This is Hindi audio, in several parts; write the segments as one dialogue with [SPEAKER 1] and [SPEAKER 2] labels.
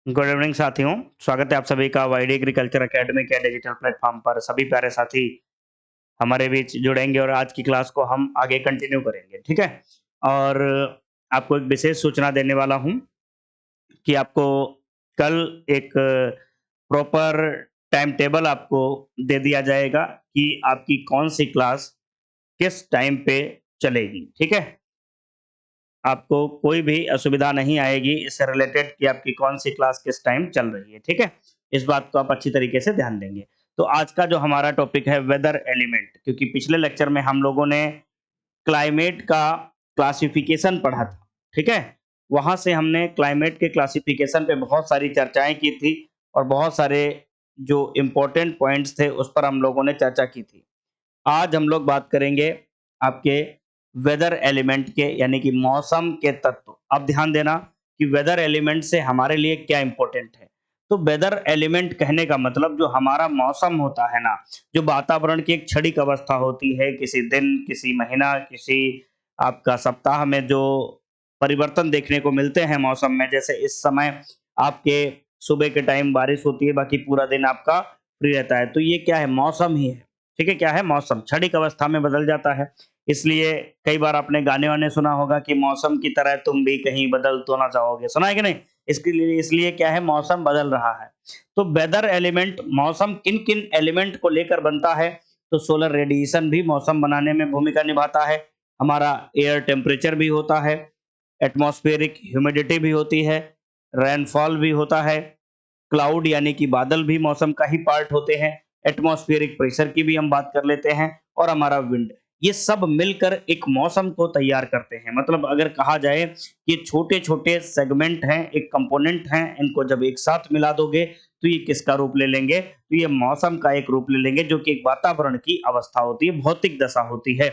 [SPEAKER 1] गुड इवनिंग साथियों, स्वागत है आप सभी का वाईडी एग्रीकल्चर एकेडमी के डिजिटल प्लेटफॉर्म पर। सभी प्यारे साथी हमारे बीच जुड़ेंगे और आज की क्लास को हम आगे कंटिन्यू करेंगे, ठीक है? और आपको एक विशेष सूचना देने वाला हूँ कि आपको कल एक प्रॉपर टाइम टेबल आपको दे दिया जाएगा कि आपकी कौन-सी क्लास किस टाइम पे चलेगी, ठीक है? आपको कोई भी असुविधा नहीं आएगी इससे रिलेटेड कि आपकी कौन-सी क्लास किस टाइम चल रही है, ठीक है? इस बात को आप अच्छी तरीके से ध्यान देंगे। तो आज का जो हमारा टॉपिक है वेदर एलिमेंट, क्योंकि पिछले लेक्चर में हम लोगों ने क्लाइमेट का क्लासिफिकेशन पढ़ा था, ठीक है? वहाँ से हमने क्लाइमेट के क्लासिफिकेशन पे बहुत सारी चर्चाएँ की थी और बहुत सारे जो इम्पोर्टेंट पॉइंट्स थे उस पर हम लोगों ने चर्चा की थी। आज हम लोग बात करेंगे आपके वेदर एलिमेंट के यानी कि मौसम के तत्व। अब ध्यान देना कि वेदर एलिमेंट से हमारे लिए क्या इंपॉर्टेंट है। तो वेदर एलिमेंट कहने का मतलब जो हमारा मौसम होता है ना, जो वातावरण की एक क्षणिक अवस्था होती है, किसी दिन, किसी महीना, किसी आपका सप्ताह में जो परिवर्तन देखने को मिलते हैं मौसम में, जैसे इस समय आपके सुबह के टाइम बारिश होती है, बाकी पूरा दिन आपका फ्री रहता है। तो ये क्या है? मौसम ही है। ठीक है, क्या है? मौसम क्षणिक अवस्था में बदल जाता है। इसलिए कई बार आपने गाने-वाने सुना होगा कि मौसम की तरह तुम भी कहीं बदल तो ना जाओगे, सुना है कि नहीं? इसके लिए इसलिए क्या है? मौसम बदल रहा है। तो वेदर एलिमेंट मौसम किन-किन एलिमेंट को लेकर बनता है? तो सोलर रेडिएशन भी मौसम बनाने में भूमिका निभाता है। हमारा एयर टेम्परेचर भी होता है, एटमॉस्फेरिक ह्यूमिडिटी भी होती है, रेनफॉल भी होता है, क्लाउड यानी कि बादल भी मौसम का ही पार्ट होते हैं, एटमॉस्फेरिक प्रेशर की भी हम बात कर लेते हैं और हमारा विंड। ये सब मिलकर एक मौसम को तैयार करते हैं। मतलब अगर कहा जाए कि छोटे-छोटे सेगमेंट हैं, एक कंपोनेंट हैं, इनको जब एक साथ मिला दोगे तो ये किसका रूप ले लेंगे? तो ये मौसम का एक रूप ले लेंगे जो कि एक वातावरण की अवस्था होती है, भौतिक दशा होती है।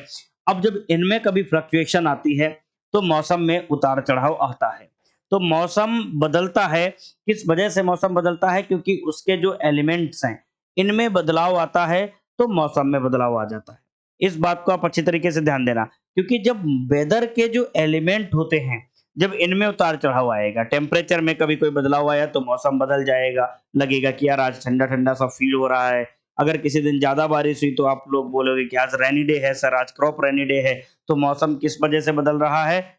[SPEAKER 1] अब जब इनमें कभी फ्लक्चुएशन आती है, तो मौसम में उतार-चढ़ाव आता है। तो मौसम बदलता है, किस वजह से मौसम बदलता है? क्योंकि उसके जो एलिमेंट्स हैं, इनमें बदलाव आता है, तो मौसम में बदलाव आ जाता है। इस बात को आप अच्छी तरीके से ध्यान देना, क्योंकि जब वेदर के जो एलिमेंट होते हैं, जब इनमें उतार-चढ़ाव आएगा, टेम्परेचर में कभी कोई बदलाव आया तो मौसम बदल जाएगा, लगेगा कि यार आज ठंडा-ठंडा सा फ़ील हो रहा है। अगर किसी दिन ज़्यादा बारिश हुई तो आप लोग बोलोगे कि आज रेनी डे है सर, आज क्रॉप रेनी डे है। तो मौसम किस वजह से बदल रहा है?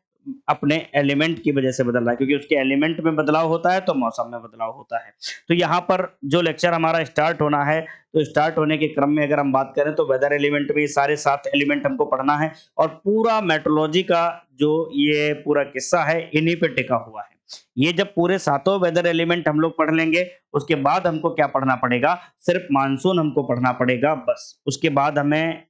[SPEAKER 1] अपने एलिमेंट की वजह से बदल रहा है, क्योंकि उसके एलिमेंट में बदलाव होता है तो मौसम में बदलाव होता है। तो यहाँ पर जो लेक्चर हमारा स्टार्ट होना है, तो स्टार्ट होने के क्रम में अगर हम बात करें तो वेदर एलिमेंट में सारे 7 एलिमेंट हमको पढ़ना है और पूरा मेट्रोलॉजी का जो ये पूरा किस्सा है इन्हीं पे टिका हुआ है। ये जब पूरे सातों वेदर एलिमेंट हम लोग पढ़ लेंगे, उसके बाद हमको क्या पढ़ना पड़ेगा? सिर्फ मानसून हमको पढ़ना पड़ेगा बस। उसके बाद हमें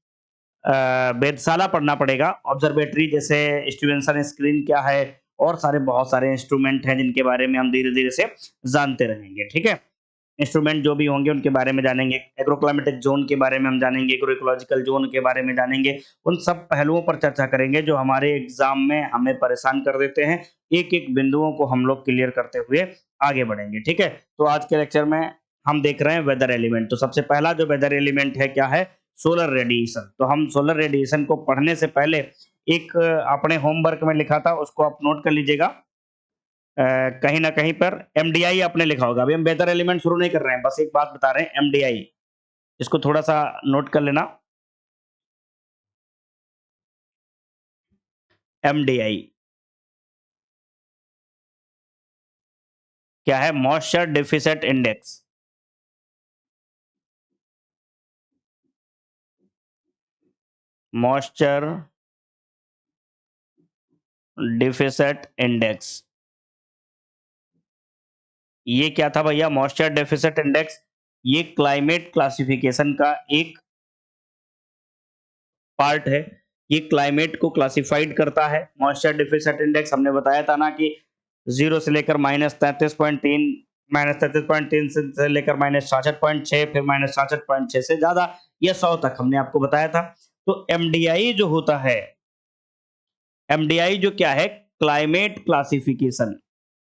[SPEAKER 1] वेधशाला पढ़ना पड़ेगा, ऑब्जर्वेटरी जैसे स्टीवेंसन स्क्रीन क्या है और सारे बहुत सारे इंस्ट्रूमेंट हैं जिनके बारे में हम धीरे-धीरे से जानते रहेंगे, ठीक है? इंस्ट्रूमेंट जो भी होंगे उनके बारे में जानेंगे, एग्रोक्लाइमेटिक ज़ोन के बारे में हम जानेंगे, एग्रो इकोलॉजिकल ज़ोन के बारे में जानेंगे। उन सब पहलुओं पर चर्चा करेंगे जो हमारे एग्ज़ाम में हमें परेशान कर देते हैं। एक-एक बिंदुओं को हम लोग क्लियर करते हुए आगे बढ़ेंगे, ठीक है? तो आज के लेक्चर में हम देख रहे हैं वेदर एलिमेंट। तो सबसे पहला जो वेदर एलिमेंट है क्या है? Solar radiation. तो हम सोलर रेडिएशन को पढ़ने से पहले एक आपने होमवर्क में लिखा था उसको आप नोट कर लीजिएगा। कहीं न कहीं पर एमडीआई आपने लिखा होगा। अभी हम वेदर एलिमेंट शुरू नहीं कर रहे हैं, बस एक बात बता रहे हैं एमडीआई, इसको थोड़ा-सा नोट कर लेना। एमडीआई क्या है? Moisture deficit index. Moisture deficit index. ये क्या था भैया? मॉइस्चर डेफिसिट इंडेक्स, ये क्लाइमेट क्लासिफिकेशन का एक पार्ट है। ये क्लाइमेट को क्लासिफाइड करता है। मॉइस्चर डेफिसिट इंडेक्स हमने बताया था ना कि 0 से लेकर -33.3, -33.3 से लेकर -66.6, फिर -66.6 से ज़्यादा या 100 तक हमने आपको बताया था। तो एमडीआई जो होता है, एमडीआई जो क्या है? Climate classification.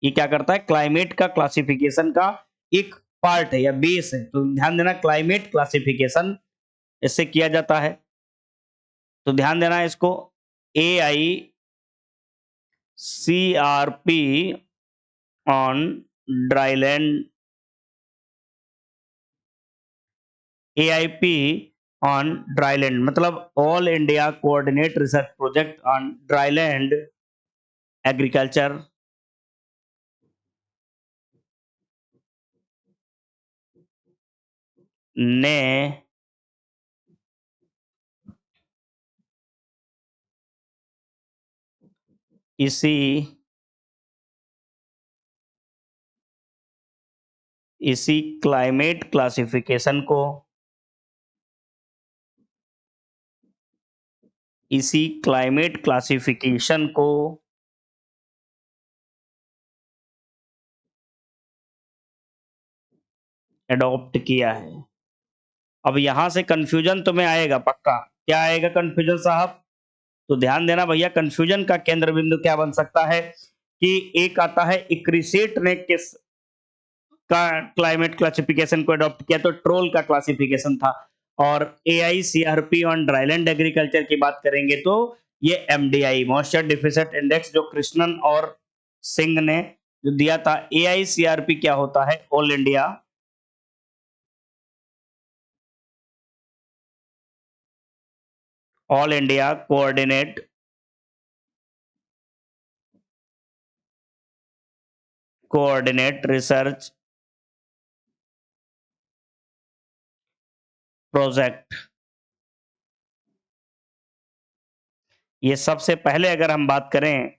[SPEAKER 1] ये क्या करता है? क्लाइमेट का क्लासिफिकेशन का एक पार्ट है या बेस है। तो ध्यान देना क्लाइमेट क्लासिफिकेशन इससे किया जाता है। तो ध्यान देना इसको AI CRP on dryland AIP on dryland मतलब all India coordinate research project on dryland agriculture ने इसी इसी क्लाइमेट क्लासिफिकेशन को इसी क्लाइमेट क्लासिफिकेशन को एडॉप्ट किया है। अब यहां से कंफ्यूजन तुम्हें आएगा पक्का। क्या आएगा कंफ्यूजन साहब? तो ध्यान देना भैया, कंफ्यूजन का केंद्र बिंदु क्या बन सकता है कि एक आता है इक्रिसेट ने किस का क्लाइमेट क्लासिफिकेशन को अडॉप्ट किया, तो ट्रोल का क्लासिफिकेशन था। और AICRP ऑन ड्राईलैंड एग्रीकल्चर की बात करेंगे तो ये MDI मॉइस्चर डिफिसिट इंडेक्स जो कृष्णन और सिंह ने जो दिया था। AICRP क्या होता है? All India coordinate research project. ये सबसे पहले अगर हम बात करें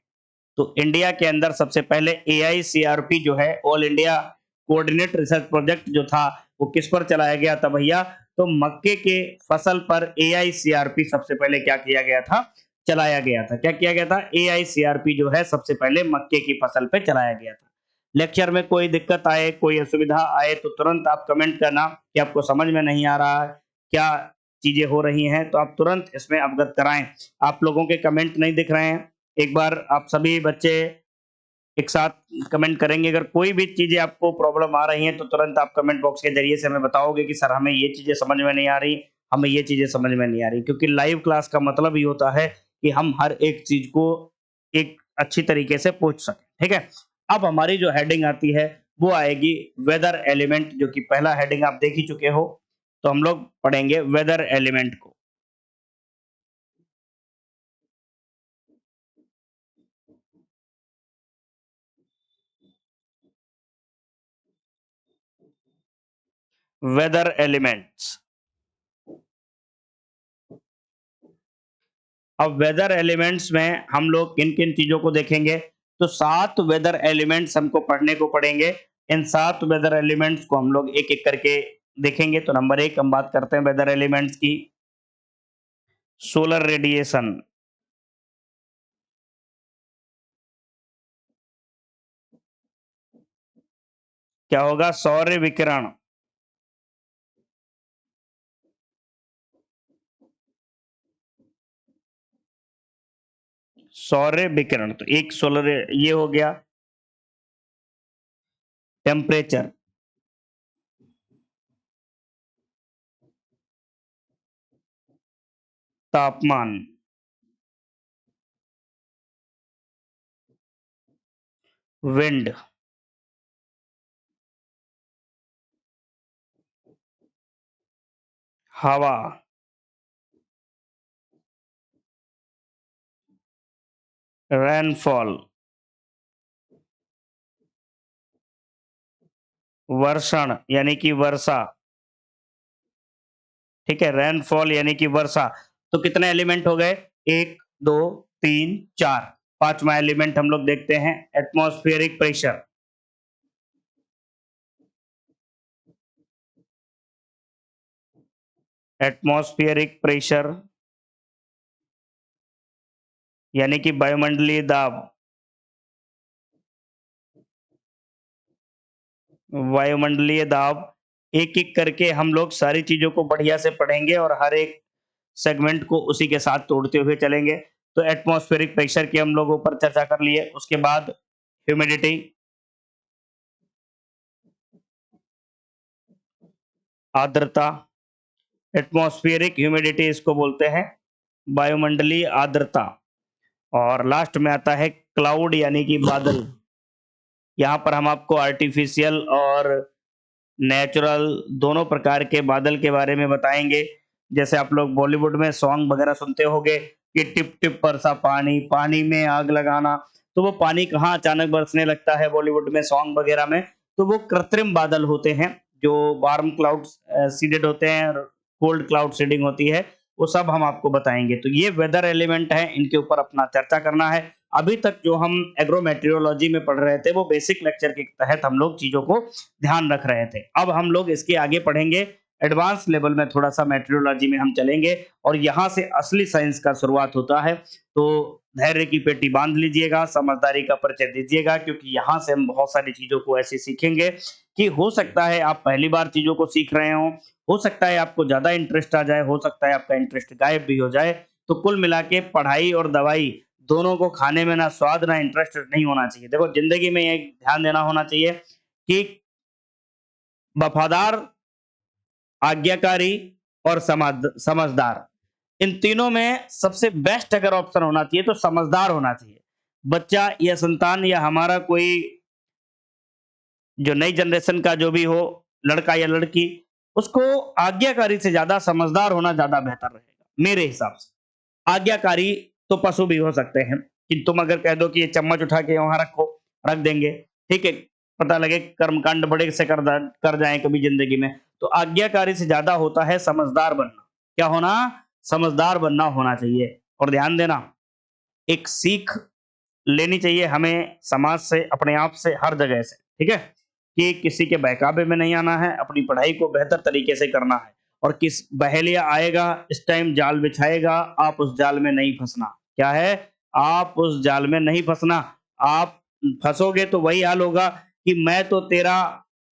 [SPEAKER 1] तो इंडिया के अंदर सबसे पहले AICRP जो है all India coordinate research project जो था वो किस पर चलाया गया था भैया? तो मक्के के फसल पर AICRP सबसे पहले क्या किया गया था? चलाया गया था। क्या किया गया था? AICRP जो है सबसे पहले मक्के की फसल पे चलाया गया था। लेक्चर में कोई दिक्कत आए, कोई असुविधा आए तो तुरंत आप कमेंट करना कि आपको समझ में नहीं आ रहा है, क्या चीजें हो रही हैं, तो आप तुरंत इसमें अवगत कराएं। आप लोगों के कमेंट नहीं दिख रहे हैं, एक बार आप सभी बच्चे एक साथ कमेंट करेंगे। अगर कोई भी चीजें आपको प्रॉब्लम आ रही हैं तो तुरंत आप कमेंट बॉक्स के जरिए से हमें बताओगे कि सर हमें ये चीजें समझ में नहीं आ रही, हमें ये चीजें समझ में नहीं आ रही। क्योंकि लाइव क्लास का मतलब ही होता है कि हम हर एक चीज को एक अच्छी तरीके से पूछ सकें। ठीक है, अब हमारी जो हेडिंग आती है वो आएगी वेदर एलिमेंट, जो कि पहला हेडिंग आप देख ही चुके हो। तो हम लोग पढ़ेंगे वेदर एलिमेंट को। Weather elements. अब वेदर एलिमेंट्स में हम लोग किन किन चीजों को देखेंगे? तो 7 वेदर एलिमेंट्स हमको पढ़ने को पड़ेंगे। इन 7 वेदर एलिमेंट्स को हम लोग एक एक करके देखेंगे। तो नंबर 1 हम बात करते हैं वेदर एलिमेंट्स की, सोलर रेडिएशन। क्या होगा? सौर्य विकिरण। सौर्य विकिरण तो एक सोलर ये हो गया। टेम्परेचर, तापमान, विंड, हवा, रेनफॉल, वर्षण यानी कि वर्षा। ठीक है, रेनफॉल यानी कि वर्षा। तो कितने एलिमेंट हो गए? 1 2 3 4। पांचवा एलिमेंट हम लोग देखते हैं, एटमॉस्फेरिक प्रेशर। एटमॉस्फेरिक प्रेशर यानी कि वायुमंडलीय दाब। वायुमंडलीय दाब। एक एक करके हम लोग सारी चीजों को बढ़िया से पढ़ेंगे और हर एक सेगमेंट को उसी के साथ तोड़ते हुए चलेंगे। तो एटमॉस्फेरिक प्रेशर की हम लोग ऊपर चर्चा कर लिए। उसके बाद ह्यूमिडिटी, आर्द्रता। एटमॉस्फेरिक ह्यूमिडिटी इसको बोलते हैं, वायुमंडलीय आर्द्रता। और लास्ट में आता है क्लाउड यानी कि बादल। यहाँ पर हम आपको आर्टिफिशियल और नेचुरल दोनों प्रकार के बादल के बारे में बताएँगे। जैसे आप लोग बॉलीवुड में सॉन्ग वगैरह सुनते होंगे कि टिप टिप बरसा पानी, पानी में आग लगाना। तो वो पानी कहाँ अचानक बरसने लगता है बॉलीवुड में सॉन्ग वगैरह में, तो वो कृत्रिम बादल होते हैं, जो वार्म क्लाउड्स सीडेड होते हैं और कोल्ड क्लाउड सीडिंग होती है, वो सब हम आपको बताएँगे। तो ये वेदर एलिमेंट है, इनके ऊपर अपना चर्चा करना है। अभी तक जो हम एग्रोमेटेरियोलॉजी में पढ़ रहे थे, वो बेसिक लेक्चर के तहत हम लोग चीज़ों को ध्यान रख रहे थे। अब हम लोग इसके आगे पढ़ेंगे, एडवांस लेवल में थोड़ा-सा मेटेरियोलॉजी में हम चलेंगे और यहाँ से असली साइंस का शुरुआत होता है। तो धैर्य की पेटी बाँध लीजिएगा, समझदारी का परिचय दीजिएगा, क्योंकि यहाँ से हम बहुत सारी चीज़ों को ऐसे सीखेंगे कि हो सकता है आप पहली बार चीज़ों को सीख रहे हों, हो सकता है आपको ज़्यादा इंटरेस्ट आ जाए, हो सकता है आपका इंटरेस्ट गायब भी हो जाए। तो कुल मिला के पढ़ाई और दवाई दोनों को खाने में ना स्वाद ना इंटरेस्ट नहीं होना चाहिए। देखो ज़िंदगी में ये ध्यान देना होना चाहिए कि वफ़ादार, आज्ञाकारी और समझदार, इन तीनों में सबसे बेस्ट अगर ऑप्शन होना चाहिए तो समझदार होना चाहिए। बच्चा या संतान या हमारा कोई जो नई जनरेशन का जो भी हो, लड़का या लड़की, उसको आज्ञाकारी से ज़्यादा समझदार होना ज़्यादा बेहतर रहेगा, मेरे हिसाब से। आज्ञाकारी तो पशु भी हो सकते हैं, कि तुम अगर कह दो कि ये चम्मच उठा के वहाँ रखो, रख देंगे, ठीक है? पता लगे कर्मकांड बड़े से कर जाएँ कभी ज़िंदगी में। तो आज्ञाकारी से ज़्यादा होता है समझदार बनना। क्या होना? समझदार बनना होना चाहिए। और ध्यान देना, एक सीख लेनी चाहिए हमें समाज से, अपने आप से, हर जगह से, ठीक है? कि किसी के बहकावे में नहीं आना है, अपनी पढ़ाई को बेहतर तरीके से करना है और किस बहेलिया आएगा, इस टाइम जाल बिछाएगा, आप उस जाल में नहीं फँसना। क्या है? आप उस जाल में नहीं फँसना। आप फँसोगे तो वही हाल होगा कि मैं तो तेरा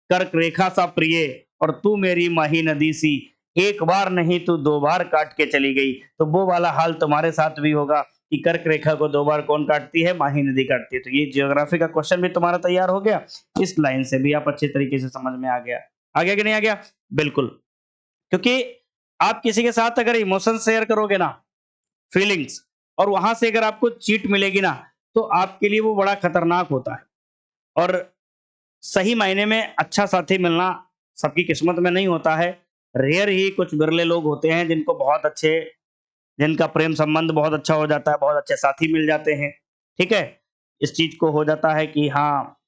[SPEAKER 1] कर्क रेखा सा प्रिय और तू मेरी माही नदी सी, एक बार नहीं तू 2 बार काट के चली गई। तो वो वाला हाल तुम्हारे साथ भी होगा कि कर्क रेखा को 2 बार कौन काटती है? माही नदी काटती है। तो ये ज्योग्राफी का क्वेश्चन भी तुम्हारा तैयार हो गया। इस लाइन से भी आप अच्छे तरीके से समझ में आ गया। आ गया कि नहीं आ गया? बिल्कुल। क्योंकि आप किसी के साथ अगर इमोशन शेयर करोगे ना, फीलिंग्स, और वहां से अगर आपको चीट मिलेगी ना, तो आपके लिए वो बड़ा खतरनाक होता है। और सही मायने में अच्छा साथी मिलना सबकी किस्मत में नहीं होता है। रेयर ही कुछ बिरले लोग होते हैं जिनको बहुत अच्छे, जिनका प्रेम संबंध बहुत अच्छा हो जाता है, बहुत अच्छे साथी मिल जाते हैं, ठीक है? इस चीज़ को हो जाता है कि हाँ,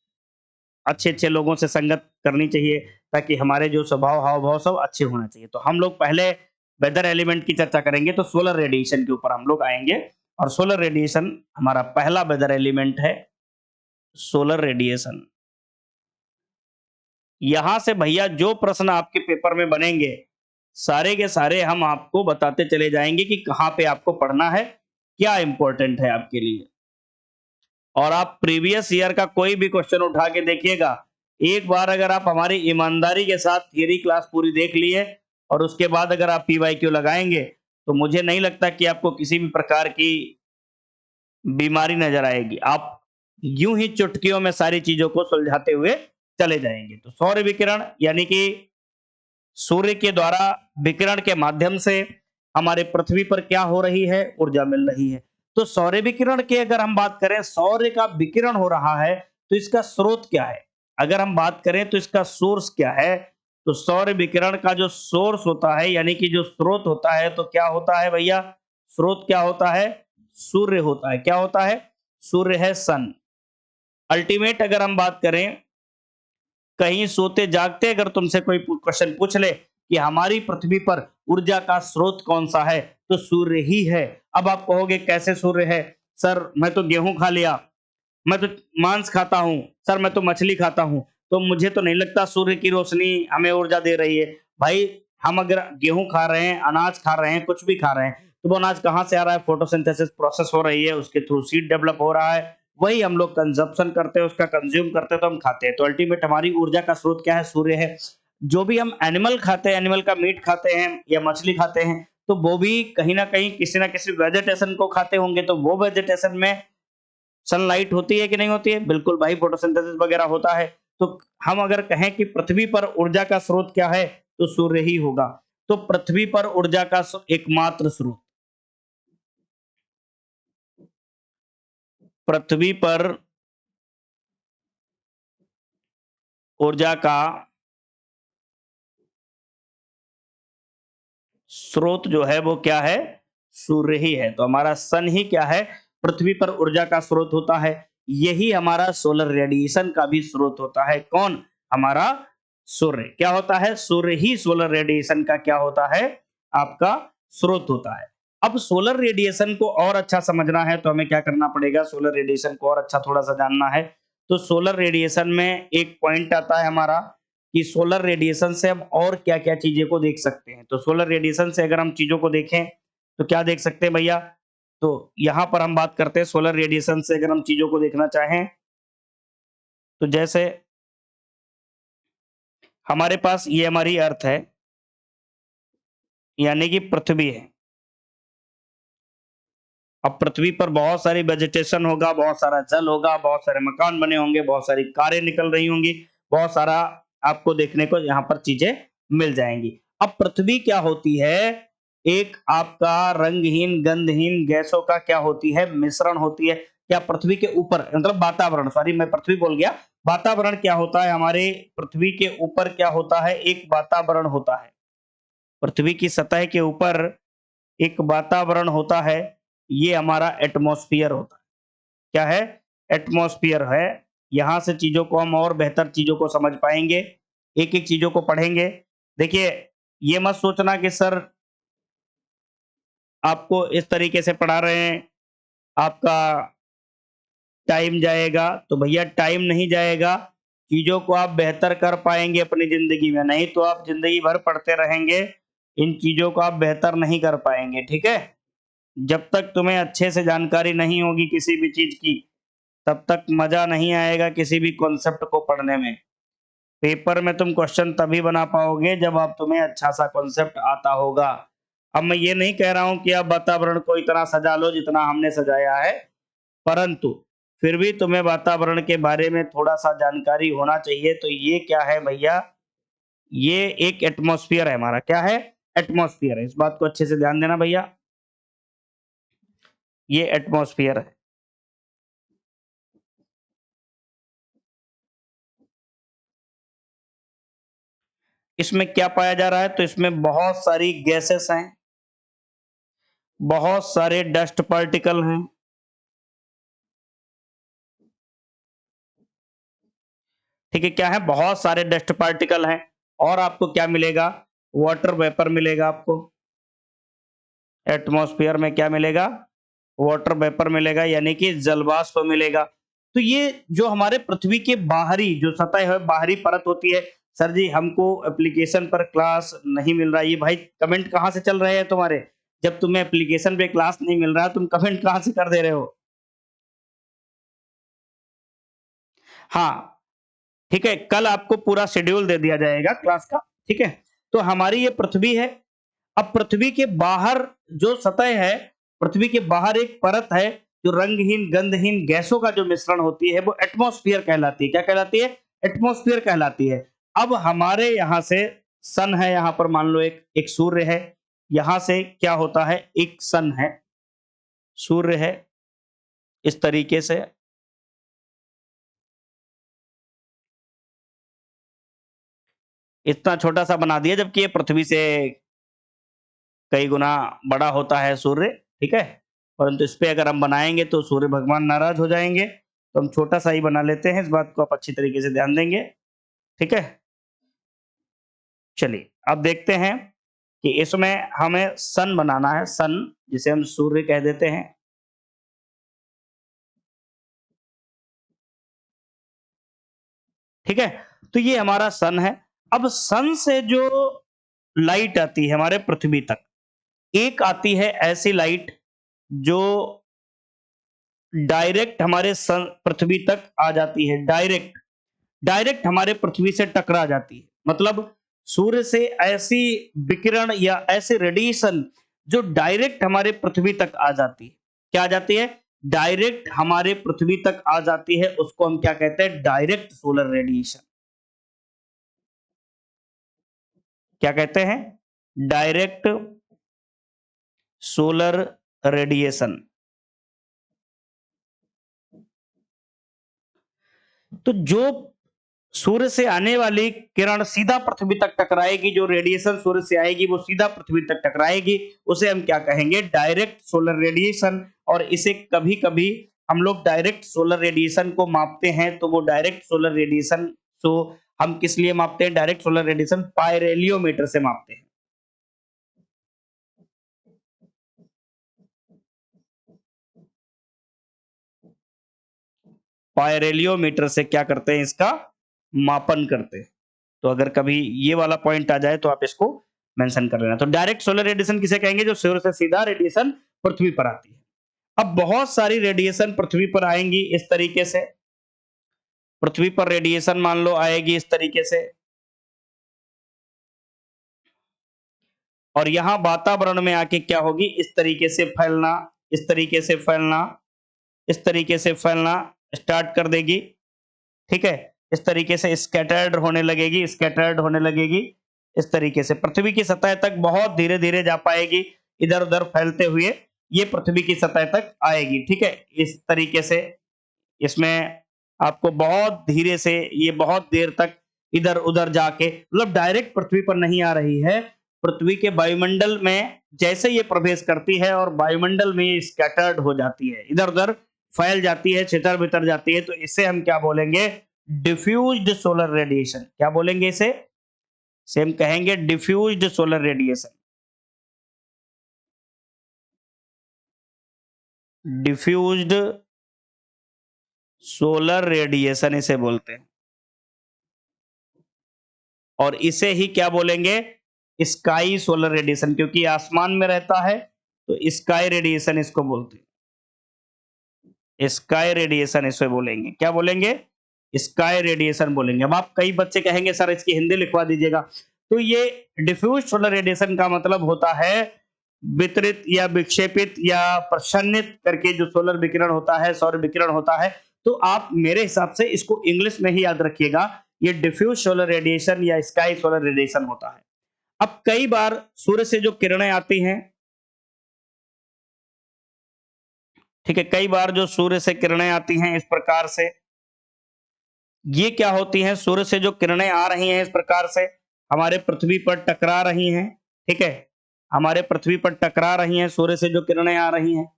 [SPEAKER 1] अच्छे-अच्छे लोगों से संगत करनी चाहिए, ताकि हमारे जो स्वभाव, हाव-भाव सब अच्छे होने चाहिए। तो हम लोग पहले वेदर एलिमेंट की चर्चा करेंगे, तो सोलर रेडिएशन के ऊपर हम लोग आएँगे और सोलर रेडिएशन हमारा पहला वेदर एलिमेंट है, सोलर रेडिएशन। यहाँ से भैया जो प्रश्न आपके पेपर में बनेंगे, सारे के सारे हम आपको बताते चले जाएँगे कि कहाँ पे आपको पढ़ना है, क्या इम्पोर्टेंट है आपके लिए। और आप प्रीवियस ईयर का कोई भी क्वेश्चन उठा के देखिएगा। एक बार अगर आप हमारी ईमानदारी के साथ थियरी क्लास पूरी देख लिए और उसके बाद अगर आप पीवाईक्यू लगाएँगे, तो मुझे नहीं लगता कि आपको किसी भी प्रकार की बीमारी नज़र आएगी। आप यूँ ही चुटकियों में सारी चीज़ों को सुलझाते हुए चले जाएँगे। तो सौर विकिरण यानी कि सूर्य के द्वारा विकिरण के माध्यम से हमारे पृथ्वी पर क्या हो रही है? ऊर्जा मिल रही है। तो सौर विकिरण की अगर हम बात करें, सौर्य का विकिरण हो रहा है, तो इसका स्रोत क्या है? अगर हम बात करें तो इसका सोर्स क्या है? तो सौर विकिरण का जो सोर्स होता है, यानी कि जो स्रोत होता है, तो क्या होता है भैया? स्रोत क्या होता है? सूर्य होता है। क्या होता है? सूर्य है सन। अल्टीमेट अगर हम बात करें, कहीं सोते जागते अगर तुमसे कोई क्वेश्चन पूछ ले कि हमारी पृथ्वी पर ऊर्जा का स्रोत कौन सा है, तो सूर्य ही है। अब आप कहोगे कैसे सूर्य है? सर मैं तो गेहूं खा लिया, मैं तो मांस खाता हूँ, सर मैं तो मछली खाता हूँ, तो मुझे तो नहीं लगता सूर्य की रोशनी हमें ऊर्जा दे रही है। भाई, हम अगर गेहूं खा रहे हैं, अनाज खा रहे हैं, कुछ भी खा रहे हैं, तो वो अनाज कहाँ से आ रहा है? फोटोसिंथेसिस प्रोसेस हो रही है, उसके थ्रू सीड डेवलप हो रहा है, वही हम लोग कंजप्शन करते हैं, उसका कंज्यूम करते हैं, तो हम खाते हैं। तो अल्टीमेट हमारी ऊर्जा का स्रोत क्या है? सूर्य है। जो भी हम एनिमल खाते हैं, एनिमल का मीट खाते हैं या मछली खाते हैं, तो वो भी कहीं ना कहीं किसी ना किसी वेजिटेशन को खाते होंगे, तो वो वेजिटेशन में सनलाइट होती है कि नहीं होती है? बिल्कुल भाई, फोटोसिंथेसिस वगैरह होता है। तो हम अगर कहें कि पृथ्वी पर ऊर्जा का स्रोत क्या है, तो सूर्य ही होगा। तो पृथ्वी पर ऊर्जा का एकमात्र स्रोत, पृथ्वी पर ऊर्जा का स्रोत जो है वो क्या है? सूर्य ही है। तो हमारा सन ही क्या है? पृथ्वी पर ऊर्जा का स्रोत होता है। यही हमारा सोलर रेडिएशन का भी स्रोत होता है। कौन? हमारा सूर्य। क्या होता है? सूर्य ही सोलर रेडिएशन का क्या होता है? आपका स्रोत होता है। अब सोलर रेडिएशन को और अच्छा समझना है तो हमें क्या करना पड़ेगा? सोलर रेडिएशन को और अच्छा थोड़ा-सा जानना है, तो सोलर रेडिएशन में एक पॉइंट आता है हमारा कि सोलर रेडिएशन से हम और क्या-क्या चीज़ें को देख सकते हैं। तो सोलर रेडिएशन से अगर हम चीज़ों को देखें, तो क्या देख सकते हैं भैया? तो यहाँ पर हम बात करते हैं सोलर रेडिएशन से अगर हम चीज़ों को देखना चाहें, तो जैसे हमारे पास ये हमारी अर्थ है, यानी कि पृथ्वी है। अब पृथ्वी पर बहुत सारी वेजिटेशन होगा, बहुत सारा जल होगा, बहुत सारे मकान बने होंगे, बहुत सारी कारें निकल रही होंगी, बहुत सारा आपको देखने को यहाँ पर चीजें मिल जाएंगी। अब पृथ्वी क्या होती है? एक आपका रंगहीन, गंधहीन गैसों का क्या होती है? मिश्रण होती है। क्या पृथ्वी के ऊपर मतलब वातावरण, सॉरी मैं पृथ्वी बोल गया, वातावरण क्या होता है? हमारे पृथ्वी के ऊपर क्या होता है? एक वातावरण होता है। पृथ्वी की सतह के ऊपर एक वातावरण होता है, ये हमारा एटमॉस्फेयर होता है। क्या है? एटमॉस्फेयर है। यहाँ से चीज़ों को हम और बेहतर चीज़ों को समझ पाएँगे, एक-एक चीज़ों को पढ़ेंगे। देखिए, ये मत सोचना कि सर आपको इस तरीके से पढ़ा रहे हैं, आपका टाइम जाएगा, तो भैया टाइम नहीं जाएगा, चीज़ों को आप बेहतर कर पाएँगे अपनी ज़िंदगी में, नहीं तो आप ज़िंदगी भर पढ़ते रहेंगे, इन चीज़ों को आप बेहतर नहीं कर पाएँगे, ठीक है? जब तक तुम्हें अच्छे से जानकारी नहीं होगी किसी भी चीज़ की, तब तक मज़ा नहीं आएगा किसी भी कॉन्सेप्ट को पढ़ने में। पेपर में तुम क्वेश्चन तभी बना पाओगे जब आप तुम्हें अच्छा-सा कॉन्सेप्ट आता होगा। अब मैं ये नहीं कह रहा हूँ कि आप वातावरण को इतना सजा लो जितना हमने सजाया है, परंतु फिर भी तुम्हें वातावरण के बारे में थोड़ा-सा जानकारी होना चाहिए। तो ये क्या है भैया? ये एक एटमॉस्फेयर है हमारा। क्या है? एटमॉस्फेयर है। इस बात को अच्छे से ध्यान देना भैया। ये एटमॉस्फेयर है। इसमें क्या पाया जा रहा है? तो इसमें बहुत सारी गैसेस हैं, बहुत सारे डस्ट पार्टिकल हैं, ठीक है? क्या है? बहुत सारे डस्ट पार्टिकल हैं और आपको क्या मिलेगा? वाटर वेपर मिलेगा आपको। एटमॉस्फेयर में क्या मिलेगा? वाटर वेपर मिलेगा यानी कि जलवाष्प मिलेगा। तो ये जो हमारे पृथ्वी के बाहरी जो सतह है, बाहरी परत होती है। सर जी हमको एप्लीकेशन पर क्लास नहीं मिल रहा है। ये भाई कमेंट कहाँ से चल रहे हैं तुम्हारे? जब तुम्हें एप्लीकेशन पे क्लास नहीं मिल रहा है, तुम कमेंट कहाँ से कर दे रहे हो? हाँ, ठीक है, कल आपको पूरा शेड्यूल दे दिया जाएगा क्लास का, ठीक है? तो हमारी ये पृथ्वी है। अब पृथ्वी के बाहर जो सतह है, पृथ्वी के बाहर एक परत है, जो रंगहीन, गंधहीन गैसों का जो मिश्रण होती है, वो एटमॉस्फेयर कहलाती है। क्या कहलाती है? एटमॉस्फेयर कहलाती है। अब हमारे यहाँ से सन है, यहाँ पर मान लो एक एक सूर्य है, यहाँ से क्या होता है? एक सन है, सूर्य है, इस तरीके से इतना छोटा-सा बना दिया जबकि ये पृथ्वी से कई गुना बड़ा होता है सूर्य, ठीक है? परंतु इस पे अगर हम बनाएँगे तो सूर्य भगवान नाराज़ हो जाएँगे, तो हम छोटा-सा ही बना लेते हैं, इस बात को आप अच्छी तरीके से ध्यान देंगे, ठीक है? चलिए, अब देखते हैं कि इसमें हमें सन बनाना है, सन जिसे हम सूर्य कह देते हैं, ठीक है? तो ये हमारा सन है। अब सन से जो लाइट आती है हमारे पृथ्वी तक, एक आती है ऐसी लाइट जो डायरेक्ट हमारे सन पृथ्वी तक आ जाती है, डायरेक्ट। डायरेक्ट हमारे पृथ्वी से टकरा जाती है। मतलब सूर्य से ऐसी विकिरण या ऐसे रेडिएशन जो डायरेक्ट हमारे पृथ्वी तक आ जाती है। क्या आ जाती है? डायरेक्ट हमारे पृथ्वी तक आ जाती है, उसको हम क्या कहते हैं? Direct solar radiation. क्या कहते हैं? Direct solar radiation. तो जो सूर्य से आने वाली किरण सीधा पृथ्वी तक टकराएगी, जो रेडिएशन सूर्य से आएगी वो सीधा पृथ्वी तक टकराएगी, उसे हम क्या कहेंगे? Direct solar radiation. और इसे कभी-कभी हम लोग डायरेक्ट सोलर रेडिएशन को मापते हैं, तो वो डायरेक्ट सोलर रेडिएशन तो हम किस लिए मापते हैं? डायरेक्ट सोलर रेडिएशन पायरेलियोमीटर से मापते हैं। पायरेलियोमीटर से क्या करते हैं? इसका मापन करते हैं। तो अगर कभी ये वाला पॉइंट आ जाए तो आप इसको मेंशन कर लेना। तो डायरेक्ट सोलर रेडिएशन किसे कहेंगे? जो सूर्य से सीधा रेडिएशन पृथ्वी पर आती है। अब बहुत सारी रेडिएशन पृथ्वी पर आएंगी इस तरीके से। पृथ्वी पर रेडिएशन मान लो आएगी इस तरीके से, और यहां वातावरण में आके क्या होगी? इस तरीके से फैलना, इस तरीके से फैलना, इस तरीके से फैलना स्टार्ट कर देगी। ठीक है, इस तरीके से स्कैटर्ड होने लगेगी, स्कैटर्ड होने लगेगी। इस तरीके से पृथ्वी की सतह तक बहुत धीरे धीरे जा पाएगी, इधर उधर फैलते हुए ये पृथ्वी की सतह तक आएगी। ठीक है, इस तरीके से इसमें आपको बहुत धीरे से ये बहुत देर तक इधर उधर जाके, मतलब डायरेक्ट पृथ्वी पर नहीं आ रही है, पृथ्वी के वायुमंडल में जैसे ये प्रवेश करती है और वायुमंडल में ये स्कैटर्ड हो जाती है, इधर उधर फैल जाती है, छितर बितर जाती है, तो इसे हम क्या बोलेंगे? Diffused solar radiation. क्या बोलेंगे इसे? सेम कहेंगे diffused solar radiation. Diffused solar radiation इसे बोलते हैं। और इसे ही क्या बोलेंगे? स्काई सोलर रेडिएशन, क्योंकि आसमान में रहता है तो स्काई रेडिएशन इसको बोलते हैं। स्काई रेडिएशन इसे बोलेंगे। क्या बोलेंगे? स्काई रेडिएशन बोलेंगे। अब आप कई बच्चे कहेंगे सर इसकी हिंदी लिखवा दीजिएगा। तो ये डिफ्यूज सोलर रेडिएशन का मतलब होता है वितरित या विक्षेपित या प्रसन्नित करके जो सोलर विकिरण होता है, सौर विकिरण होता है। तो आप मेरे हिसाब से इसको इंग्लिश में ही याद रखिएगा, ये डिफ्यूज सोलर रेडिएशन या स्काई सोलर रेडिएशन होता है। अब कई बार सूर्य से जो किरणें आती हैं, ठीक है, कई बार जो सूर्य से किरणें आती हैं इस प्रकार से, ये क्या होती हैं? सूर्य से जो किरणें आ रही हैं इस प्रकार से हमारे पृथ्वी पर टकरा रही हैं। ठीक है, हमारे पृथ्वी पर टकरा रही हैं, सूर्य से जो किरणें आ रही हैं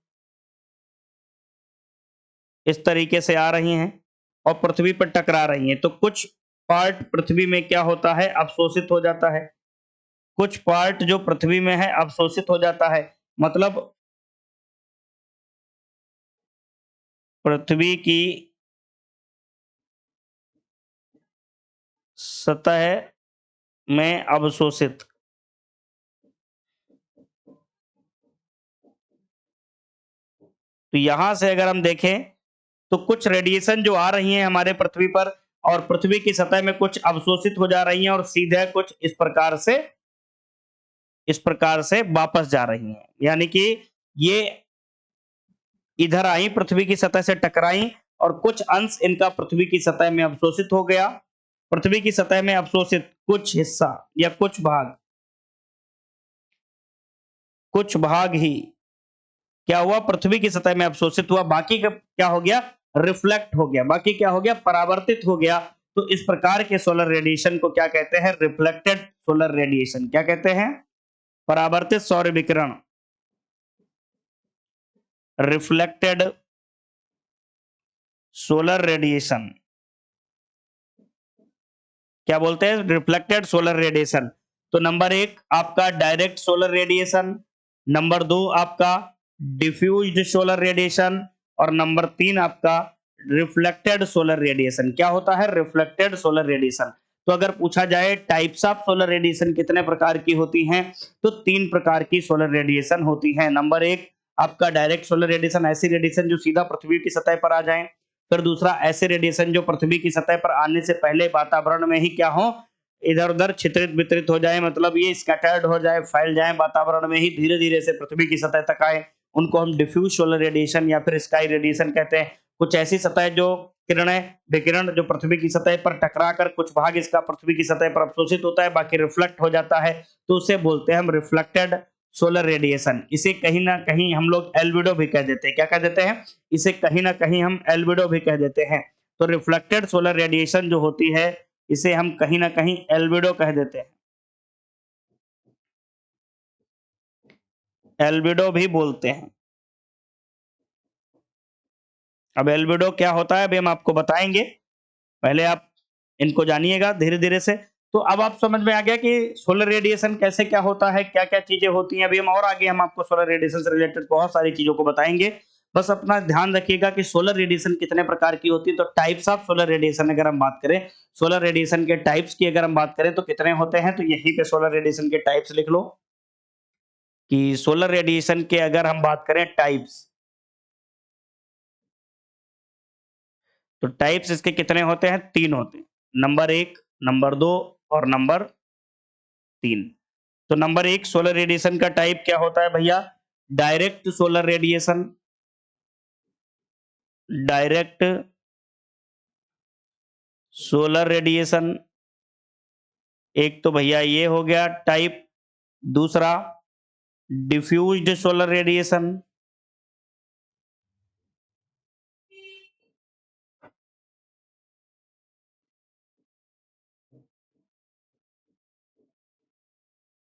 [SPEAKER 1] इस तरीके से आ रही हैं और पृथ्वी पर टकरा रही हैं, तो कुछ पार्ट पृथ्वी में क्या होता है? अवशोषित हो जाता है। कुछ पार्ट जो पृथ्वी में है अवशोषित हो जाता है, मतलब पृथ्वी की सतह में अवशोषित। तो यहां से अगर हम देखें तो कुछ रेडिएशन जो आ रही हैं हमारे पृथ्वी पर और पृथ्वी की सतह में कुछ अवशोषित हो जा रही हैं और सीधे कुछ इस प्रकार से वापस जा रही हैं। यानी कि ये इधर आई, पृथ्वी की सतह से टकराई और कुछ अंश इनका पृथ्वी की सतह में अवशोषित हो गया। पृथ्वी की सतह में अवशोषित कुछ हिस्सा या कुछ भाग ही क्या हुआ? पृथ्वी की सतह में अवशोषित हुआ, बाकी का क्या हो गया? रिफ्लेक्ट हो गया, बाकी क्या हो गया? परावर्तित हो गया। तो इस प्रकार के सोलर रेडिएशन को क्या कहते हैं? Reflected solar radiation. क्या कहते हैं? परावर्तित सौर विकिरण, रिफ्लेक्टेड सोलर रेडिएशन। क्या बोलते हैं? Reflected solar radiation. तो नंबर 1 आपका डायरेक्ट सोलर रेडिएशन, नंबर 2 आपका डिफ्यूज्ड सोलर रेडिएशन और नंबर 3 आपका रिफ्लेक्टेड सोलर रेडिएशन। क्या होता है? Reflected solar radiation. तो अगर पूछा जाए टाइप्स ऑफ सोलर रेडिएशन कितने प्रकार की होती हैं, तो 3 प्रकार की सोलर रेडिएशन होती हैं। नंबर 1 आपका डायरेक्ट सोलर रेडिएशन, ऐसी रेडिएशन जो सीधा पृथ्वी की सतह पर आ जाए। फिर दूसरा ऐसे रेडिएशन जो पृथ्वी की सतह पर आने से पहले वातावरण में ही क्या हो? इधर उधर छितरित वितरित हो जाए, मतलब ये स्कैटर्ड हो जाए, फैल जाए, वातावरण में ही धीरे धीरे से पृथ्वी की सतह तक आए, उनको हम डिफ्यूज सोलर रेडिएशन या फिर स्काई रेडिएशन कहते हैं। कुछ ऐसी सतह जो किरणें विकिरण जो पृथ्वी की सतह पर टकरा कर कुछ भाग इसका पृथ्वी की सतह पर अवशोषित होता है, बाकी रिफ्लेक्ट हो जाता है, तो उसे बोलते हैं हम रिफ्लेक्टेड सोलर रेडिएशन। इसे कहीं ना कहीं हम लोग एल्बिडो भी कह देते हैं। क्या कह देते हैं? इसे कहीं ना कहीं हम एल्बिडो भी कह देते हैं। तो रिफ्लेक्टेड सोलर रेडिएशन जो होती है इसे हम कहीं ना कहीं एल्बिडो कह देते हैं, एल्बिडो भी बोलते हैं। अब एल्बिडो क्या होता है अभी हम आपको बताएंगे, पहले आप इनको जानिएगा धीरे धीरे से। तो अब आप समझ में आ गया कि सोलर रेडिएशन कैसे क्या होता है, क्या क्या चीजें होती हैं। अभी हम और आगे हम आपको सोलर रेडिएशन से रिलेटेड बहुत सारी चीजों को बताएंगे। बस अपना ध्यान रखिएगा कि सोलर रेडिएशन कितने प्रकार की होती है। तो टाइप्स ऑफ सोलर रेडिएशन अगर हम बात करें, सोलर रेडिएशन के टाइप्स की अगर हम बात करें तो कितने होते हैं, तो यहीं पे सोलर रेडिएशन के टाइप्स लिख लो कि सोलर रेडिएशन के अगर हम बात करें टाइप्स, तो टाइप्स इसके कितने होते हैं, 3 होते हैं। नंबर 1, नंबर 2 और नंबर 3। तो नंबर 1 सोलर रेडिएशन का टाइप क्या होता है भैया, direct solar radiation, direct solar radiation. एक तो भैया ये हो गया टाइप। दूसरा डिफ्यूज्ड सोलर रेडिएशन,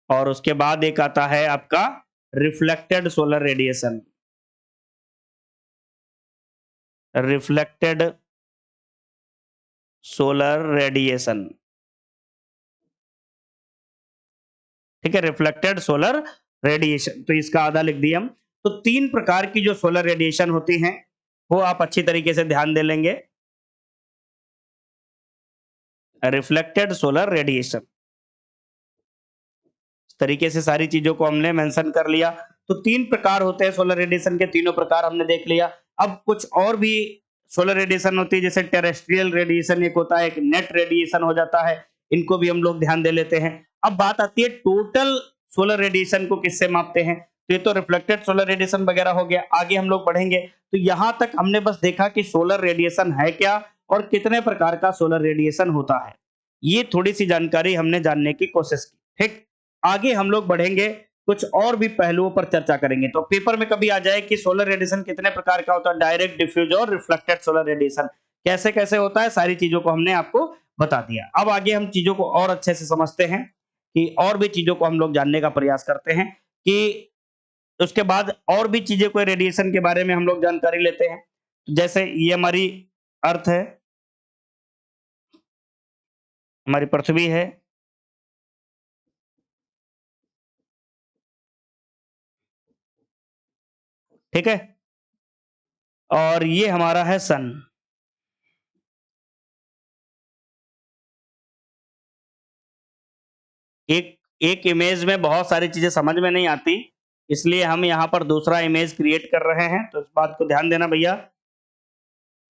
[SPEAKER 1] और उसके बाद एक आता है आपका reflected solar radiation, reflected solar radiation. ठीक है, रिफ्लेक्टेड सोलर रेडिएशन, तो इसका आधा लिख दिया हम। तो 3 प्रकार की जो सोलर रेडिएशन होती हैं वो आप अच्छी तरीके से ध्यान दे लेंगे। रिफ्लेक्टेड सोलर रेडिएशन, इस तरीके से सारी चीजों को हमने मेंशन कर लिया। तो 3 प्रकार होते हैं सोलर रेडिएशन के, तीनों प्रकार हमने देख लिया। अब कुछ और भी सोलर रेडिएशन होती है, जैसे टेरेस्ट्रियल रेडिएशन एक होता है, एक नेट रेडिएशन हो जाता है, इनको भी हम लोग ध्यान दे लेते हैं। अब बात आती है टोटल सोलर रेडिएशन को किससे मापते हैं, तो ये तो रिफ्लेक्टेड सोलर रेडिएशन वगैरह हो गया। आगे हम लोग बढ़ेंगे तो यहां तक हमने बस देखा कि सोलर रेडिएशन है क्या और कितने प्रकार का सोलर रेडिएशन होता है, ये थोड़ी सी जानकारी हमने जानने की कोशिश की। ठीक, आगे हम लोग बढ़ेंगे, कुछ और भी पहलुओं पर चर्चा करेंगे। तो पेपर में कभी आ जाए कि सोलर रेडिएशन कितने प्रकार का होता है, डायरेक्ट, डिफ्यूज और रिफ्लेक्टेड सोलर रेडिएशन कैसे कैसे होता है, सारी चीजों को हमने आपको बता दिया। अब आगे हम चीजों को और अच्छे से समझते हैं कि और भी चीजों को हम लोग जानने का प्रयास करते हैं कि उसके बाद और भी चीजें कोई रेडिएशन के बारे में हम लोग जानकारी लेते हैं। जैसे ये हमारी अर्थ है, हमारी पृथ्वी है, ठीक है, और ये हमारा है सन। एक एक इमेज में बहुत सारी चीजें समझ में नहीं आती, इसलिए हम यहाँ पर दूसरा इमेज क्रिएट कर रहे हैं, तो इस बात को ध्यान देना भैया।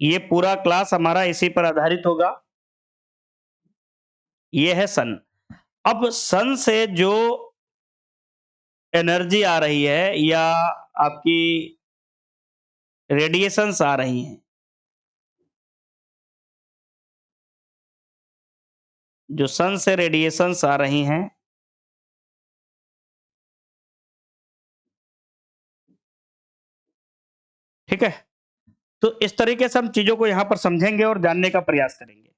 [SPEAKER 1] ये पूरा क्लास हमारा इसी पर आधारित होगा। ये है सन। अब सन से जो एनर्जी आ रही है या आपकी रेडिएशंस आ रही हैं, जो सन से रेडिएशंस आ रही हैं, ठीक है, तो इस तरीके से हम चीजों को यहां पर समझेंगे और जानने का प्रयास करेंगे।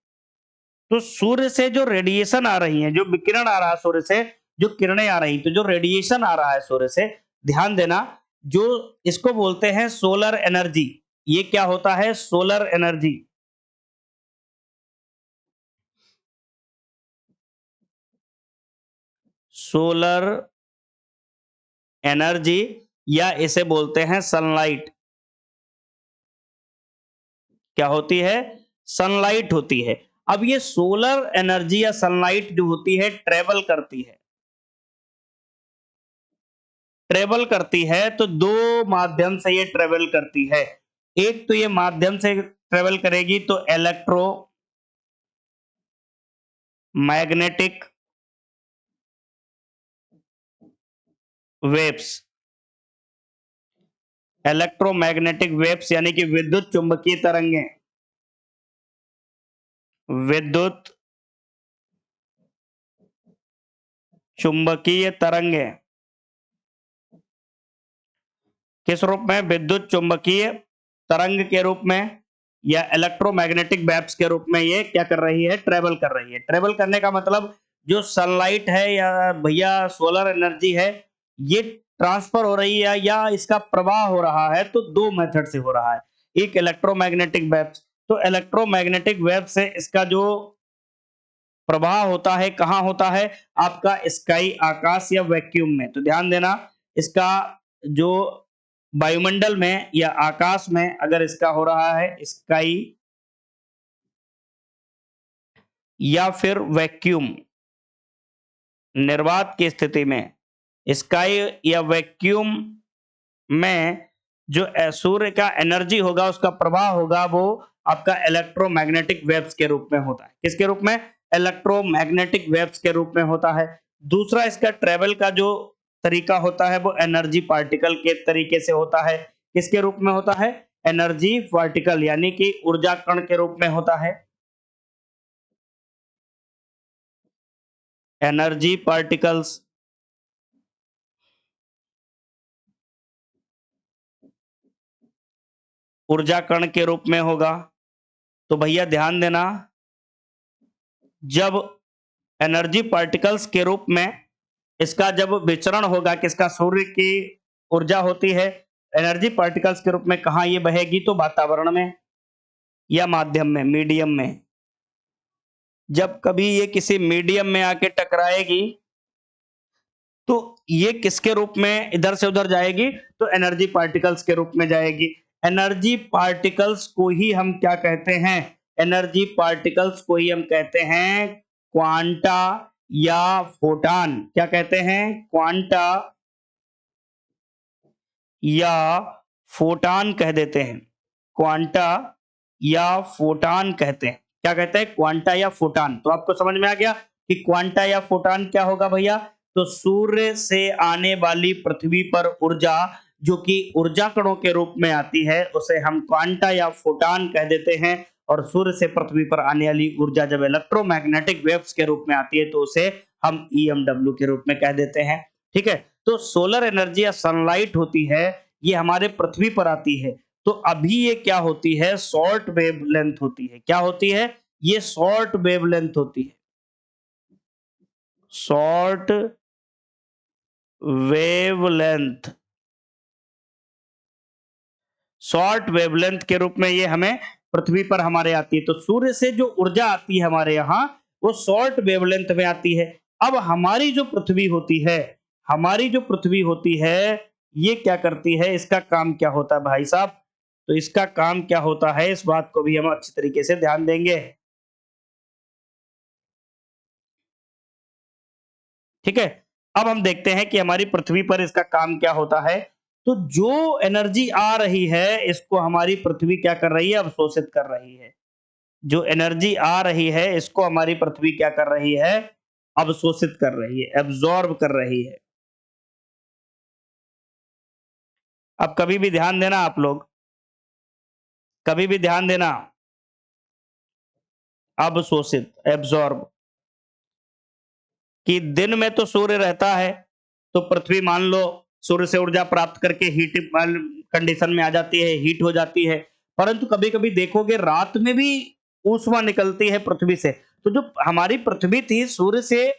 [SPEAKER 1] तो सूर्य से जो रेडिएशन आ रही है, जो विकिरण आ रहा है सूर्य से, जो किरणें आ रही, तो जो रेडिएशन आ रहा है सूर्य से, ध्यान देना, जो इसको बोलते हैं सोलर एनर्जी। ये क्या होता है, सोलर एनर्जी। सोलर एनर्जी या इसे बोलते हैं सनलाइट। क्या होती है, सनलाइट होती है। अब ये सोलर एनर्जी या सनलाइट जो होती है ट्रेवल करती है, ट्रेवल करती है तो दो माध्यम से ये ट्रेवल करती है। एक तो ये माध्यम से ट्रेवल करेगी तो electro magnetic waves, electromagnetic waves यानी कि विद्युत चुंबकीय तरंगें, विद्युत चुंबकीय तरंगें किस रूप में, विद्युत चुंबकीय तरंग के रूप में। या इलेक्ट्रोमैग्नेटिक वेव्स के रूप में ये क्या कर रही है, ट्रेवल कर रही है। ट्रेवल करने का मतलब जो सनलाइट है या भैया सोलर एनर्जी है, ये ट्रांसफर हो रही है या इसका प्रवाह हो रहा है, तो दो मेथड से हो रहा है। एक इलेक्ट्रोमैग्नेटिक वेव्स, तो इलेक्ट्रोमैग्नेटिक वेव से इसका जो प्रवाह होता है कहाँ होता है, आपका स्काई आकाश या वैक्यूम में। तो ध्यान देना, इसका जो वायुमंडल में या आकाश में अगर इसका हो रहा है स्काई या फिर वैक्यूम, निर्वात की स्थिति में स्काई या वैक्यूम में जो सूर्य का एनर्जी होगा, उसका प्रवाह होगा, वो आपका इलेक्ट्रोमैग्नेटिक वेव्स के रूप में होता है। किसके रूप में? इलेक्ट्रोमैग्नेटिक वेव्स के रूप में होता है। दूसरा इसका ट्रेवल का जो तरीका होता है वो एनर्जी पार्टिकल के तरीके से होता है। किसके रूप में होता है? एनर्जी पार्टिकल, यानी कि ऊर्जा कण के रूप में होता है। एनर्जी पार्टिकल्स, ऊर्जा कण के रूप में होगा। तो भैया ध्यान देना, जब एनर्जी पार्टिकल्स के रूप में इसका जब विचरण होगा, किसका? सूर्य की ऊर्जा होती है एनर्जी पार्टिकल्स के रूप में, कहा ये बहेगी? तो वातावरण में या माध्यम में, मीडियम में। जब कभी ये किसी मीडियम में आके टकराएगी तो ये किसके रूप में इधर से उधर जाएगी? तो एनर्जी पार्टिकल्स के रूप में जाएगी। एनर्जी पार्टिकल्स को ही हम क्या कहते हैं? एनर्जी पार्टिकल्स को ही हम कहते हैं क्वांटा या फोटान। क्या कहते हैं? क्वांटा या फोटान कह देते हैं। क्वांटा या फोटान कहते हैं। क्या कहते हैं? क्वांटा या फोटान। तो आपको समझ में आ गया कि क्वांटा या फोटान क्या होगा भैया? तो सूर्य से आने वाली पृथ्वी पर ऊर्जा, जो कि ऊर्जा कणों के रूप में आती है, उसे हम क्वांटा या फोटान कह देते हैं। और सूर्य से पृथ्वी पर आने वाली ऊर्जा जब इलेक्ट्रोमैग्नेटिक वेव्स के रूप में आती है, तो उसे हम ईएमडब्ल्यू के रूप में कह देते हैं। ठीक है, तो सोलर एनर्जी या सनलाइट होती है, ये हमारे पृथ्वी पर आती है। तो अभी ये क्या होती है? शॉर्ट वेवलेंथ होती है। क्या होती है? ये शॉर्ट वेवलेंथ होती है। शॉर्ट वेवलेंथ, शॉर्ट वेवलेंथ के रूप में ये हमें पृथ्वी पर हमारे आती है। तो सूर्य से जो ऊर्जा आती है हमारे यहाँ, वो शॉर्ट वेवलेंथ में आती है। अब हमारी जो पृथ्वी होती है, हमारी जो पृथ्वी होती है, ये क्या करती है? इसका काम क्या होता है भाई साहब? तो इसका काम क्या होता है, इस बात को भी हम अच्छी तरीके से ध्यान देंगे। ठीक है, अब हम देखते हैं कि हमारी पृथ्वी पर इसका काम क्या होता है। तो जो एनर्जी आ रही है, इसको हमारी पृथ्वी क्या कर रही है? अवशोषित कर रही है। जो एनर्जी आ रही है, इसको हमारी पृथ्वी क्या कर रही है? अवशोषित कर रही है, एब्जॉर्ब कर रही है। अब कभी भी ध्यान देना आप लोग, कभी भी ध्यान देना, अवशोषित, एब्जॉर्ब, कि दिन में तो सूर्य रहता है, तो पृथ्वी मान लो सूर्य से ऊर्जा प्राप्त करके हीट कंडीशन में आ जाती है, हीट हो जाती है। परंतु कभी-कभी देखोगे रात में भी ऊष्मा निकलती है पृथ्वी से। तो जो हमारी पृथ्वी थी, सूर्य से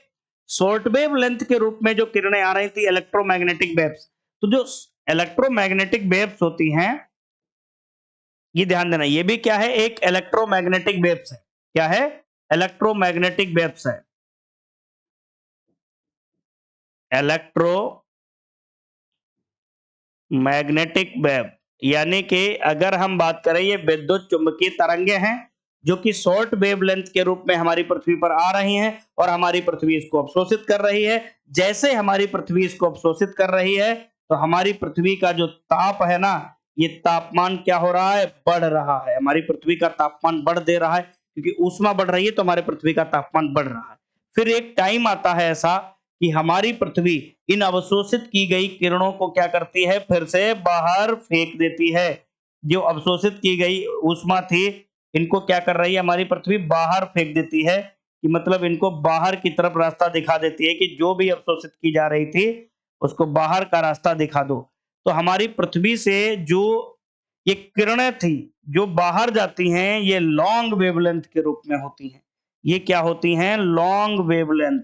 [SPEAKER 1] शॉर्ट वेव लेंथ के रूप में जो किरणें आ रही थी, इलेक्ट्रोमैग्नेटिक वेव्स। तो जो इलेक्ट्रोमैग्नेटिक वेव्स होती हैं, ये ध्यान देना, ये भी क्या है? एक इलेक्ट्रोमैग्नेटिक वेव्स है। क्या है? इलेक्ट्रोमैग्नेटिक वेव्स है। इलेक्ट्रो मैग्नेटिक वेव, यानी कि अगर हम बात करें, ये विद्युत चुंबकीय तरंगे हैं जो कि शॉर्ट वेवलेंथ के रूप में हमारी पृथ्वी पर आ रही हैं और हमारी पृथ्वी इसको अवशोषित कर रही है। जैसे हमारी पृथ्वी इसको अवशोषित कर रही है, तो हमारी पृथ्वी का जो ताप है ना, ये तापमान क्या हो रहा है? बढ़ रहा है। हमारी पृथ्वी का तापमान बढ़ दे रहा है, क्योंकि ऊष्मा बढ़ रही है तो हमारी पृथ्वी का तापमान बढ़ रहा है। फिर एक टाइम आता है ऐसा कि हमारी पृथ्वी इन अवशोषित की गई किरणों को क्या करती है? फिर से बाहर फेंक देती है। जो अवशोषित की गई ऊष्मा थी, इनको क्या कर रही है हमारी पृथ्वी? बाहर फेंक देती है, कि मतलब इनको बाहर की तरफ रास्ता दिखा देती है, कि जो भी अवशोषित की जा रही थी, उसको बाहर का रास्ता दिखा दो। तो हमारी पृथ्वी से जो ये किरणें थी जो बाहर जाती हैं, ये लॉन्ग वेवलेंथ के रूप में होती हैं। ये क्या होती हैं? Long wavelength.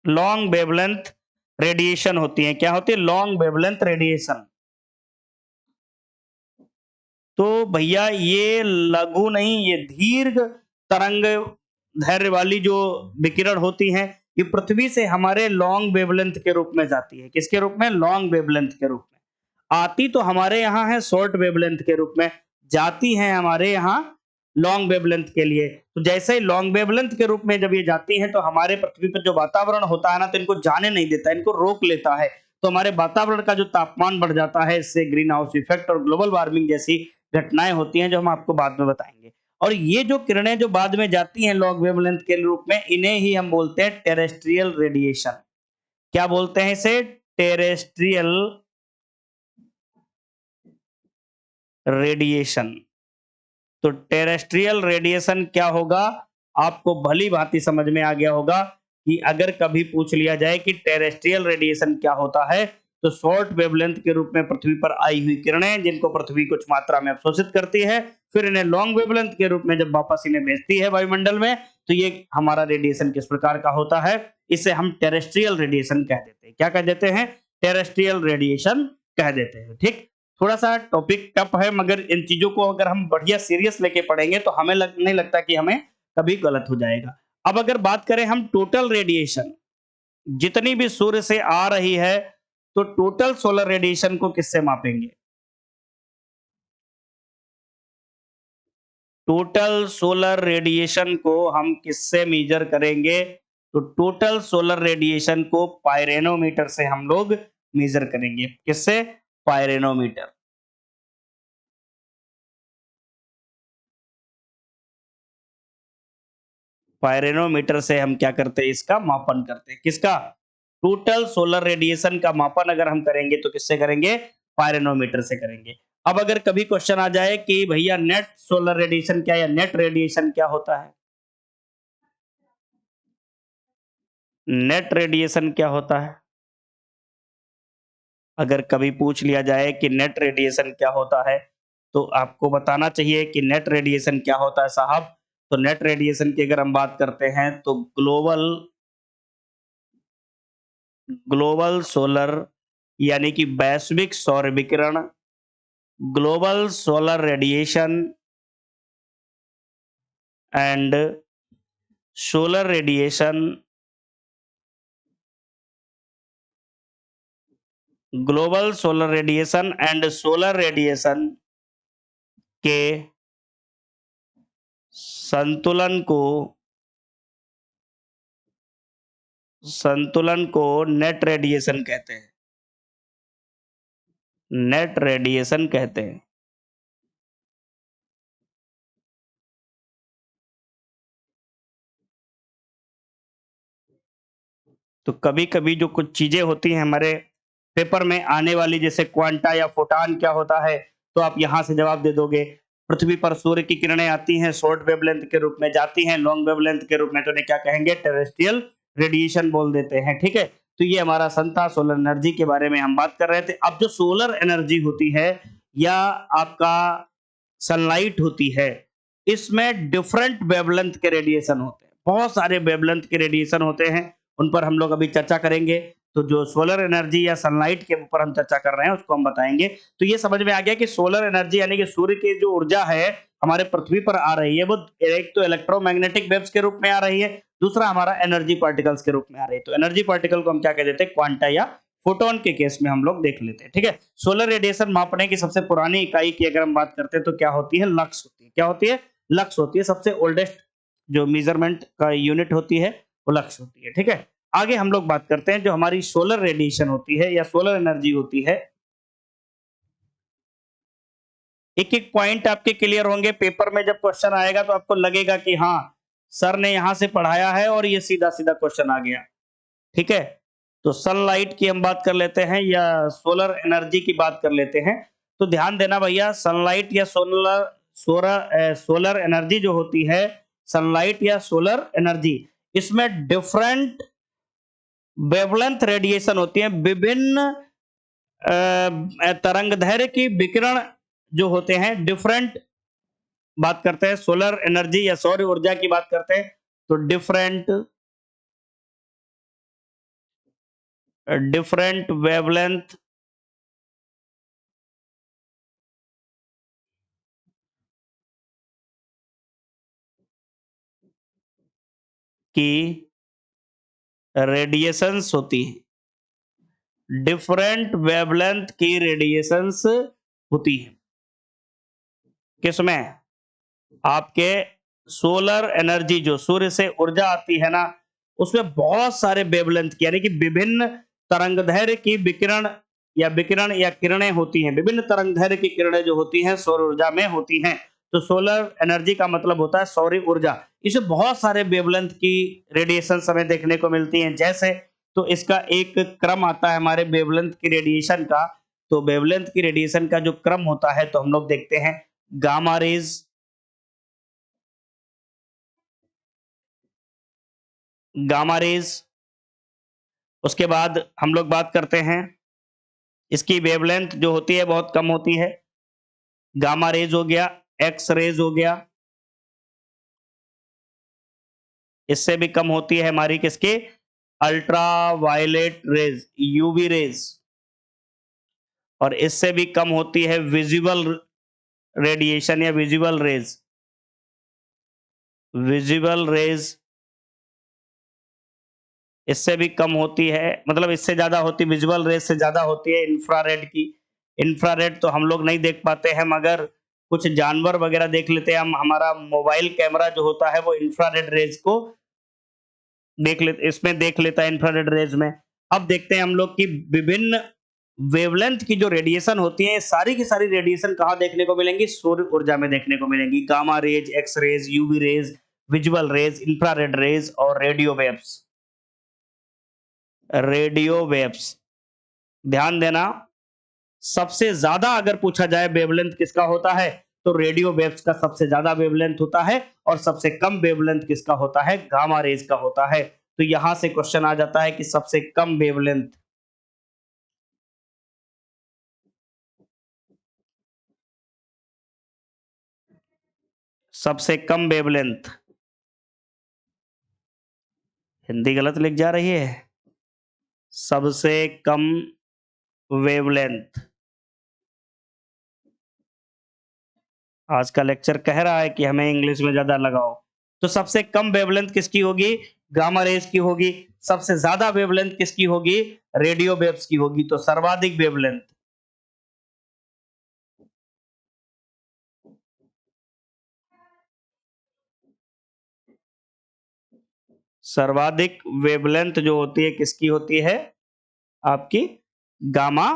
[SPEAKER 1] Long wavelength radiation होती है। क्या होती है? Long wavelength radiation. तो भैया ये लघु नहीं, ये दीर्घ तरंग धैर्य वाली जो विकिरण होती हैं, ये पृथ्वी से हमारे लॉन्ग वेवलेंथ के रूप में जाती है। किसके रूप में? लॉन्ग वेवलेंथ के रूप में। आती तो हमारे यहाँ है शॉर्ट वेवलेंथ के रूप में, जाती हैं हमारे यहाँ लॉन्ग वेवलेंथ के लिए। तो जैसे ही लॉन्ग वेवलेंथ के रूप में जब ये जाती हैं, तो हमारे पृथ्वी पर जो वातावरण होता है ना, तो इनको जाने नहीं देता, इनको रोक लेता है। तो हमारे वातावरण का जो तापमान बढ़ जाता है, इससे ग्रीन हाउस इफेक्ट और ग्लोबल वार्मिंग जैसी घटनाएं होती हैं, जो हम आपको बाद में बताएंगे। और ये जो किरणें जो बाद में जाती हैं लॉन्ग वेवलेंथ के रूप में, इन्हें ही हम बोलते हैं टेरेस्ट्रियल रेडिएशन। क्या बोलते हैं इसे? Terrestrial radiation. तो टेरेस्ट्रियल रेडिएशन क्या होगा? आपको भली भांति समझ में आ गया होगा कि अगर कभी पूछ लिया जाए कि टेरेस्ट्रियल रेडिएशन क्या होता है, तो शॉर्ट वेवलेंथ के रूप में पृथ्वी पर आई हुई किरणें, जिनको पृथ्वी कुछ मात्रा में अवशोषित करती है, फिर इन्हें लॉन्ग वेवलेंथ के रूप में जब वापस इन्हें भेजती है वायुमंडल में, तो ये हमारा रेडिएशन किस प्रकार का होता है? इसे हम टेरेस्ट्रियल रेडिएशन कह देते हैं। क्या कह देते हैं? टेरेस्ट्रियल रेडिएशन कह देते हैं। ठीक। थोड़ा सा टॉपिक टफ है, मगर इन चीजों को अगर हम बढ़िया सीरियस लेके पढ़ेंगे, तो हमें नहीं लगता कि हमें कभी गलत हो जाएगा। अब अगर बात करें हम टोटल रेडिएशन, जितनी भी सूर्य से आ रही है, तो टोटल सोलर रेडिएशन को किससे मापेंगे? टोटल सोलर रेडिएशन को हम किससे मेजर करेंगे? तो टोटल सोलर रेडिएशन को पायरेनोमीटर से हम लोग मेजर करेंगे। किससे? पायरेनोमीटर। पायरेनोमीटर से हम क्या करते हैं? इसका मापन करते हैं। किसका? टोटल सोलर रेडिएशन का मापन अगर हम करेंगे, तो किससे करेंगे? पायरेनोमीटर से करेंगे। अब अगर कभी क्वेश्चन आ जाए कि भैया नेट सोलर रेडिएशन क्या, या नेट रेडिएशन क्या होता है? नेट रेडिएशन क्या होता है? अगर कभी पूछ लिया जाए कि नेट रेडिएशन क्या होता है, तो आपको बताना चाहिए कि नेट रेडिएशन क्या होता है साहब। तो नेट रेडिएशन की अगर हम बात करते हैं, तो ग्लोबल ग्लोबल सोलर, यानी कि वैश्विक सौर विकिरण, global solar radiation and solar radiation, global solar radiation and solar radiation के संतुलन को नेट रेडिएशन कहते हैं। नेट रेडिएशन कहते हैं। तो कभी-कभी जो कुछ चीजें होती हैं हमारे पेपर में आने वाली, जैसे क्वांटा या फोटॉन क्या होता है, तो आप यहाँ से जवाब दे दोगे। पृथ्वी पर सूर्य की किरणें आती हैं, शॉर्ट वेवलेंथ के रूप में जाती हैं, लॉन्ग वेवलेंथ के रूप में, तो उन्हें क्या कहेंगे? टेरेस्ट्रियल रेडिएशन बोल देते हैं। ठीक है। तो ये हमारा सन था, सोलर एनर्जी के बारे में हम बात कर रहे थे। अब जो सोलर एनर्जी होती है, या आपका सनलाइट होती है, इसमें डिफरेंट वेवलेंथ के रेडिएशन होते हैं। बहुत सारे वेवलेंथ के रेडिएशन होते हैं, उन पर हम लोग अभी चर्चा करेंगे। तो जो सोलर एनर्जी या सनलाइट के ऊपर हम चर्चा कर रहे हैं, उसको हम बताएंगे। तो ये समझ में आ गया कि सोलर एनर्जी यानी कि सूर्य की जो ऊर्जा है हमारे पृथ्वी पर आ रही है, वो एक तो इलेक्ट्रोमैग्नेटिक वेव्स के रूप में आ रही है, दूसरा हमारा एनर्जी पार्टिकल्स के रूप में आ रही है। तो एनर्जी पार्टिकल को हम क्या कह देते हैं? क्वांटा या फोटोन के केस में हम लोग देख लेते हैं। ठीक है। सोलर रेडिएशन मापने की सबसे पुरानी इकाई की अगर हम बात करते हैं, तो क्या होती है? लक्स होती है। क्या होती है? लक्स होती है। सबसे ओल्डेस्ट जो मेजरमेंट का यूनिट होती है, वो लक्स होती है। ठीक है। आगे हम लोग बात करते हैं, जो हमारी सोलर रेडिएशन होती है या सोलर एनर्जी होती है, एक एक पॉइंट आपके क्लियर होंगे। पेपर में जब क्वेश्चन आएगा, तो आपको लगेगा कि हाँ, सर ने यहां से पढ़ाया है और ये सीधा सीधा क्वेश्चन आ गया। ठीक है। तो सनलाइट की हम बात कर लेते हैं, या सोलर एनर्जी की बात कर लेते हैं। तो ध्यान देना भैया, सनलाइट या सोलर एनर्जी जो होती है, सनलाइट या सोलर एनर्जी, इसमें डिफरेंट वेवलेंथ रेडिएशन होती है विभिन्न तरंगदैर्घ्य की विकिरण जो होते हैं डिफरेंट, बात करते हैं सोलर एनर्जी या सौर ऊर्जा की बात करते हैं तो डिफरेंट डिफरेंट वेवलेंथ की रेडिएशंस होती है, डिफरेंट वेवलेंथ की रेडिएशंस होती है किसमें, आपके सोलर एनर्जी जो सूर्य से ऊर्जा आती है ना उसमें बहुत सारे वेवलेंथ की यानी कि विभिन्न तरंगदैर्घ्य की विकिरण या किरणें होती हैं, विभिन्न तरंगदैर्घ्य की किरणें जो होती हैं सौर ऊर्जा में होती हैं। तो सोलर एनर्जी का मतलब होता है सौर ऊर्जा, इसमें बहुत सारे वेवलेंथ की रेडिएशन हमें देखने को मिलती हैं। जैसे तो इसका एक क्रम आता है हमारे वेवलेंथ की रेडिएशन का, तो वेवलेंथ की रेडिएशन का जो क्रम होता है तो हम लोग देखते हैं गामा रेज, गामा रेज, उसके बाद हम लोग बात करते हैं इसकी वेवलेंथ जो होती है बहुत कम होती है, गामा रेज हो गया, एक्स रेज हो गया, इससे भी कम होती है हमारी किसकी, ultraviolet rays UV rays, और इससे भी कम होती है विजिबल रेडिएशन या विजिबल रेज, विजिबल रेज इससे भी कम होती है, मतलब इससे ज्यादा होती, विजुअल रेज से ज्यादा होती है इंफ्रारेड की। इंफ्रारेड तो हम लोग नहीं देख पाते हैं मगर कुछ जानवर वगैरह देख लेते हैं हम, हमारा मोबाइल कैमरा जो होता है वो इंफ्रारेड रेज को इसमें देख लेता है इंफ्रारेड रेज में। अब देखते हैं हम लोग की विभिन्न वेवलेंथ की जो रेडिएशन होती है सारी की सारी रेडिएशन कहाँ देखने को मिलेंगी, सूर्य ऊर्जा में देखने को मिलेंगी, gamma rays, X rays, UV rays, visual rays, infrared rays और रेडियो वेव्स, रेडियो वेव्स। ध्यान देना, सबसे ज्यादा अगर पूछा जाए वेवलेंथ किसका होता है तो रेडियो वेव्स का सबसे ज्यादा वेवलेंथ होता है, और सबसे कम वेवलेंथ किसका होता है, गामा रेज का होता है। तो यहां से क्वेश्चन आ जाता है कि सबसे कम वेवलेंथ, सबसे कम वेवलेंथ, हिंदी गलत लिख जा रही है, सबसे कम वेवलेंथ, आज का लेक्चर कह रहा है कि हमें इंग्लिश में ज्यादा लगाओ, तो सबसे कम वेवलेंथ किसकी होगी, गामा रेज की होगी। सबसे ज्यादा वेवलेंथ किसकी होगी, रेडियो वेव्स की होगी। तो सर्वाधिक वेवलेंथ, सर्वाधिक वेवलेंथ जो होती है किसकी होती है, आपकी गामा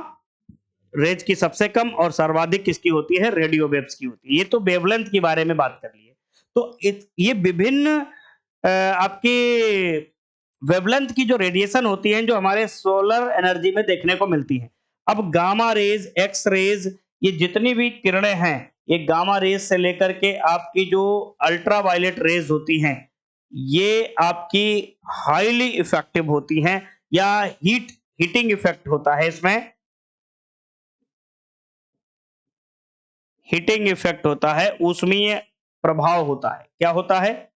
[SPEAKER 1] रेज की सबसे कम, और सर्वाधिक किसकी होती है, रेडियो वेव्स की होती है। ये तो वेवलेंथ के बारे में बात कर लिए। तो ये विभिन्न आपकी वेवलेंथ की जो रेडिएशन होती है जो हमारे सोलर एनर्जी में देखने को मिलती है। अब गामा रेज, एक्स रेज, ये जितनी भी किरणें हैं, ये गामा रेज से लेकर के आपकी जो अल्ट्रा वायलेट रेज होती हैं, ये आपकी हाईली इफेक्टिव होती हैं, या हीटिंग इफेक्ट होता है इसमें, हीटिंग इफेक्ट होता है, ऊष्मीय प्रभाव होता है। क्या होता है,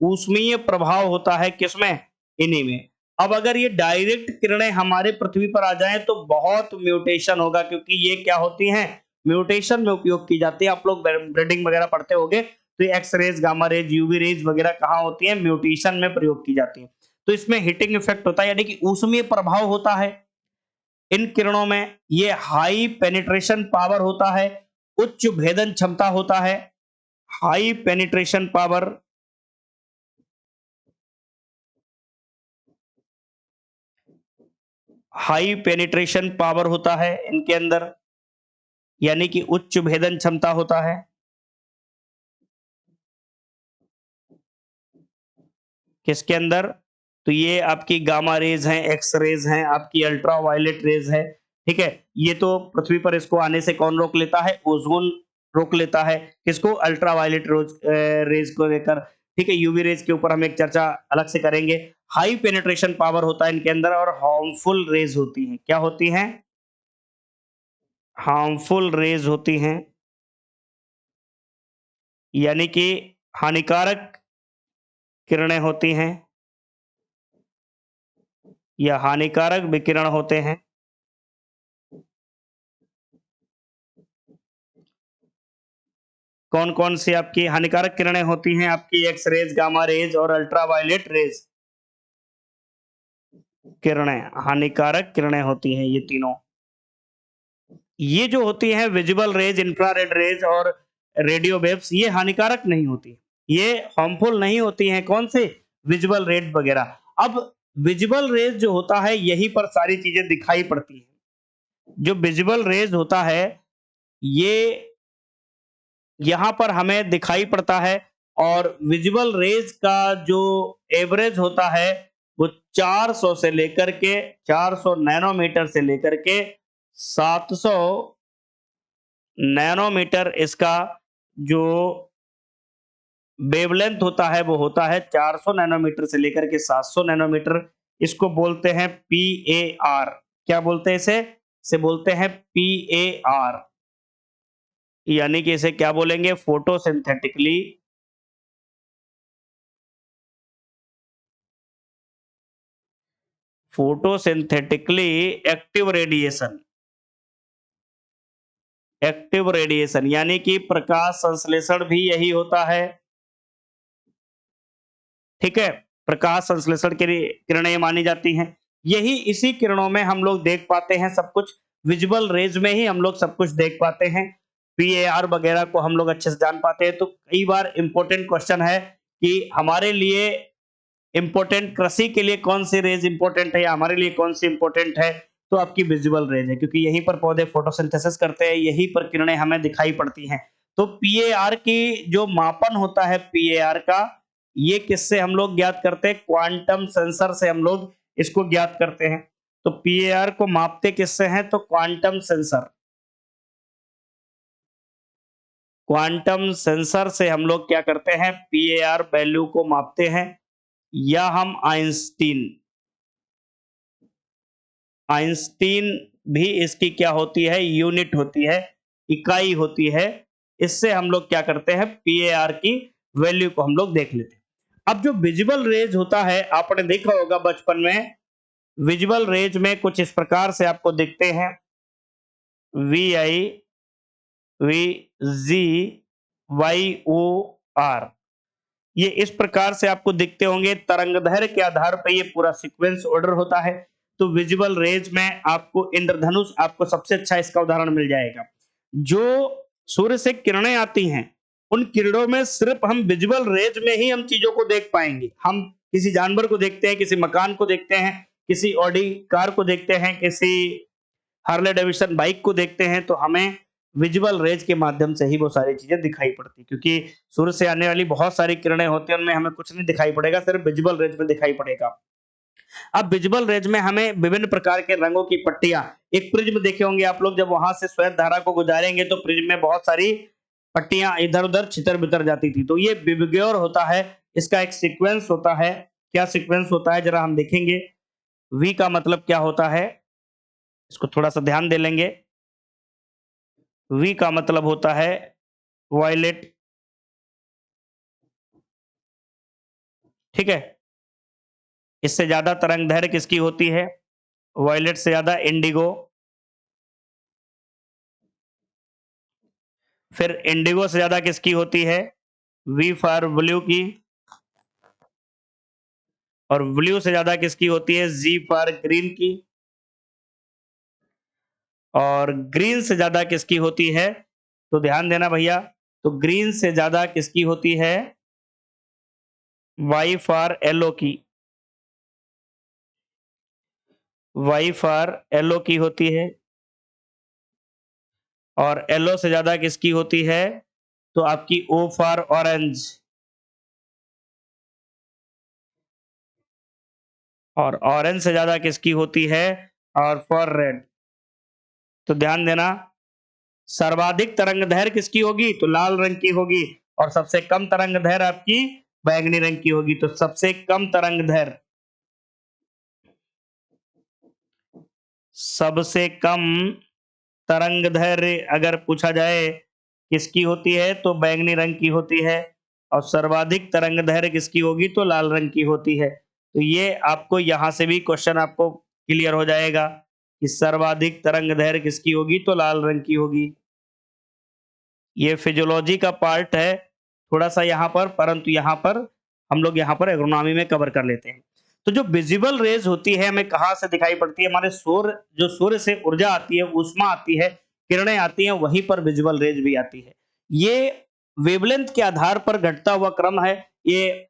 [SPEAKER 1] ऊष्मीय प्रभाव होता है किसमें, इन्हीं में। अब अगर ये डायरेक्ट किरणें हमारे पृथ्वी पर आ जाएं तो बहुत म्यूटेशन होगा, क्योंकि ये क्या होती हैं, म्यूटेशन में उपयोग की जाती है। आप लोग ब्रीडिंग वगैरह पढ़ते होंगे तो X rays, gamma rays, UV rays वगैरह कहाँ होती है, म्यूटेशन में प्रयोग की जाती है। तो इसमें हीटिंग इफेक्ट होता है, यानी कि ऊष्मीय प्रभाव होता है इन किरणों में। ये हाई पेनिट्रेशन पावर होता है, उच्च भेदन क्षमता होता है, high penetration power, high penetration power होता है इनके अंदर, यानी कि उच्च भेदन क्षमता होता है किसके अंदर, तो ये आपकी गामा रेज हैं, एक्स रेज हैं, आपकी अल्ट्रा वायलेट रेज है। ठीक है, ये तो पृथ्वी पर इसको आने से कौन रोक लेता है, ओजोन रोक लेता है, किसको, अल्ट्रा वायलेट रेज को लेकर। ठीक है, यूवी रेज के ऊपर हम एक चर्चा अलग से करेंगे। हाई पेनिट्रेशन पावर होता है इनके अंदर और हार्मफुल रेज होती हैं। क्या होती हैं? हार्मफुल रेज होती हैं, यानी कि हानिकारक किरणें होती हैं या हानिकारक विकिरण होते हैं। कौन-कौन सी आपकी हानिकारक किरणें होती हैं? आपकी एक्स रेज, गामा रेज और अल्ट्रावायलेट रेज किरणें, हानिकारक किरणें होती हैं ये तीनों। ये जो होती हैं विजिबल रेज, इंफ्रारेड रेज और रेडियो वेव्स, ये हानिकारक नहीं होती, ये हार्मफुल नहीं होती हैं। कौन से? विजिबल रेज वगैरह। अब विजिबल रेज जो होता है यहीं पर सारी चीजें दिखाई पड़ती हैं। जो विजिबल रेज होता है ये यहाँ पर हमें दिखाई पड़ता है और विजिबल रेज का जो एवरेज होता है वो 400 से लेकर के 400 नैनोमीटर से लेकर के 700 नैनोमीटर इसका जो वेवलेंथ होता है वो होता है 400 नैनोमीटर से लेकर के 700 नैनोमीटर। इसको बोलते हैं PAR। क्या बोलते हैं इसे? इसे बोलते हैं PAR, यानी कि इसे क्या बोलेंगे? Photosynthetically photosynthetically active radiation. Active radiation यानी कि प्रकाश संश्लेषण भी यही होता है। ठीक है, प्रकाश संश्लेषण के लिए किरणें मानी जाती हैं। यही इसी किरणों में हम लोग देख पाते हैं सब कुछ। विजिबल रेज में ही हम लोग सब कुछ देख पाते हैं। PAR वगैरह को हम लोग अच्छे से जान पाते हैं। तो कई बार इंपॉर्टेंट क्वेश्चन है कि हमारे लिए इंपॉर्टेंट, कृषि के लिए कौन सी रेज इंपॉर्टेंट है या हमारे लिए कौन सी इंपॉर्टेंट है? तो आपकी विजिबल रेज है, क्योंकि यहीं पर पौधे फोटोसिंथेसिस करते हैं, यहीं पर किरणें हमें दिखाई पड़ती हैं। तो PAR की जो मापन होता है PAR का, ये किससे हम लोग ज्ञात करते हैं? क्वांटम सेंसर से हम लोग इसको ज्ञात करते हैं। तो PAR को मापते किससे हैं? तो क्वांटम सेंसर। क्वांटम सेंसर से हम लोग क्या करते हैं? PAR वैल्यू को मापते हैं, या हम आइंस्टीन आइंस्टीन भी इसकी क्या होती है? यूनिट होती है, इकाई होती है। इससे हम लोग क्या करते हैं? PAR की वैल्यू को हम लोग देख लेते हैं। अब जो विजिबल रेज होता है, आपने देखा होगा बचपन में, विजिबल रेज में कुछ इस प्रकार से आपको दिखते हैं। VIVGYOR, ये इस प्रकार से आपको दिखते होंगे। तरंगदैर्घ्य के आधार पर ये पूरा सीक्वेंस ऑर्डर होता है। तो विजिबल रेज में आपको इंद्रधनुष, आपको सबसे अच्छा इसका उदाहरण मिल जाएगा। जो सूर्य से किरणें आती हैं, उन किरणों में सिर्फ हम विजिबल रेज में ही हम चीजों को देख पाएंगे। हम किसी जानवर को देखते हैं, किसी मकान को देखते हैं, किसी ऑडी कार को देखते हैं, किसी हार्ले डेविडसन बाइक को देखते हैं, तो हमें विजिबल रेज के माध्यम से ही वो सारी चीजें दिखाई पड़ती, क्योंकि सूर्य से आने वाली बहुत सारी किरणें होती हैं, उनमें हमें कुछ नहीं दिखाई पड़ेगा, सिर्फ विजिबल रेज में दिखाई पड़ेगा। अब विजिबल रेज में हमें विभिन्न प्रकार के रंगों की पट्टियां, एक प्रिज्म देखे होंगे आप लोग, जब वहां से श्वेत धारा को गुजारेंगे तो प्रिज्म में बहुत सारी पट्टियां इधर उधर छितर बितर जाती थी। तो ये विबग्योर होता है, इसका एक सीक्वेंस होता है। क्या सीक्वेंस होता है जरा हम देखेंगे। वी का मतलब क्या होता है, इसको थोड़ा सा ध्यान दे लेंगे। वी का मतलब होता है वायलेट। ठीक है, इससे ज्यादा तरंग दैर्घ्य किसकी होती है? वायलेट से ज्यादा इंडिगो। फिर इंडिगो से ज्यादा किसकी होती है? वी फॉर ब्लू की। और ब्लू से ज्यादा किसकी होती है? जी फॉर ग्रीन की। और ग्रीन से ज्यादा किसकी होती है? तो ध्यान देना भैया, तो ग्रीन से ज्यादा किसकी होती है? वाई फॉर येलो की। वाई फॉर येलो की होती है। और येलो से ज्यादा किसकी होती है? तो आपकी ओ फॉर ऑरेंज। और ऑरेंज से ज्यादा किसकी होती है? और फॉर रेड। तो ध्यान देना, सर्वाधिक तरंग दैर्घ्य किसकी होगी? तो लाल रंग की होगी। और सबसे कम तरंग दैर्घ्य आपकी बैंगनी रंग की होगी। तो सबसे कम तरंग दैर्घ्य सबसे कम तरंग दैर्घ्य अगर पूछा जाए किसकी होती है तो बैंगनी रंग की होती है, और सर्वाधिक तरंग दैर्घ्य किसकी होगी तो लाल रंग की होती है। तो ये आपको यहाँ से भी क्वेश्चन आपको क्लियर हो जाएगा कि सर्वाधिक तरंग दैर्घ्य किसकी होगी तो लाल रंग की होगी। ये फिजियोलॉजी का पार्ट है थोड़ा-सा यहाँ पर, परंतु यहाँ पर हम लोग यहाँ पर एग्रोनॉमी में कवर कर लेते हैं। तो जो विजिबल रेज़ होती है हमें कहाँ से दिखाई पड़ती है? हमारे जो सूर्य से ऊर्जा आती है, ऊष्मा आती है, किरणें आती हैं, वहीं पर विजिबल रेज़ भी आती है। ये वेवलेंथ के आधार पर घटता हुआ क्रम है। ये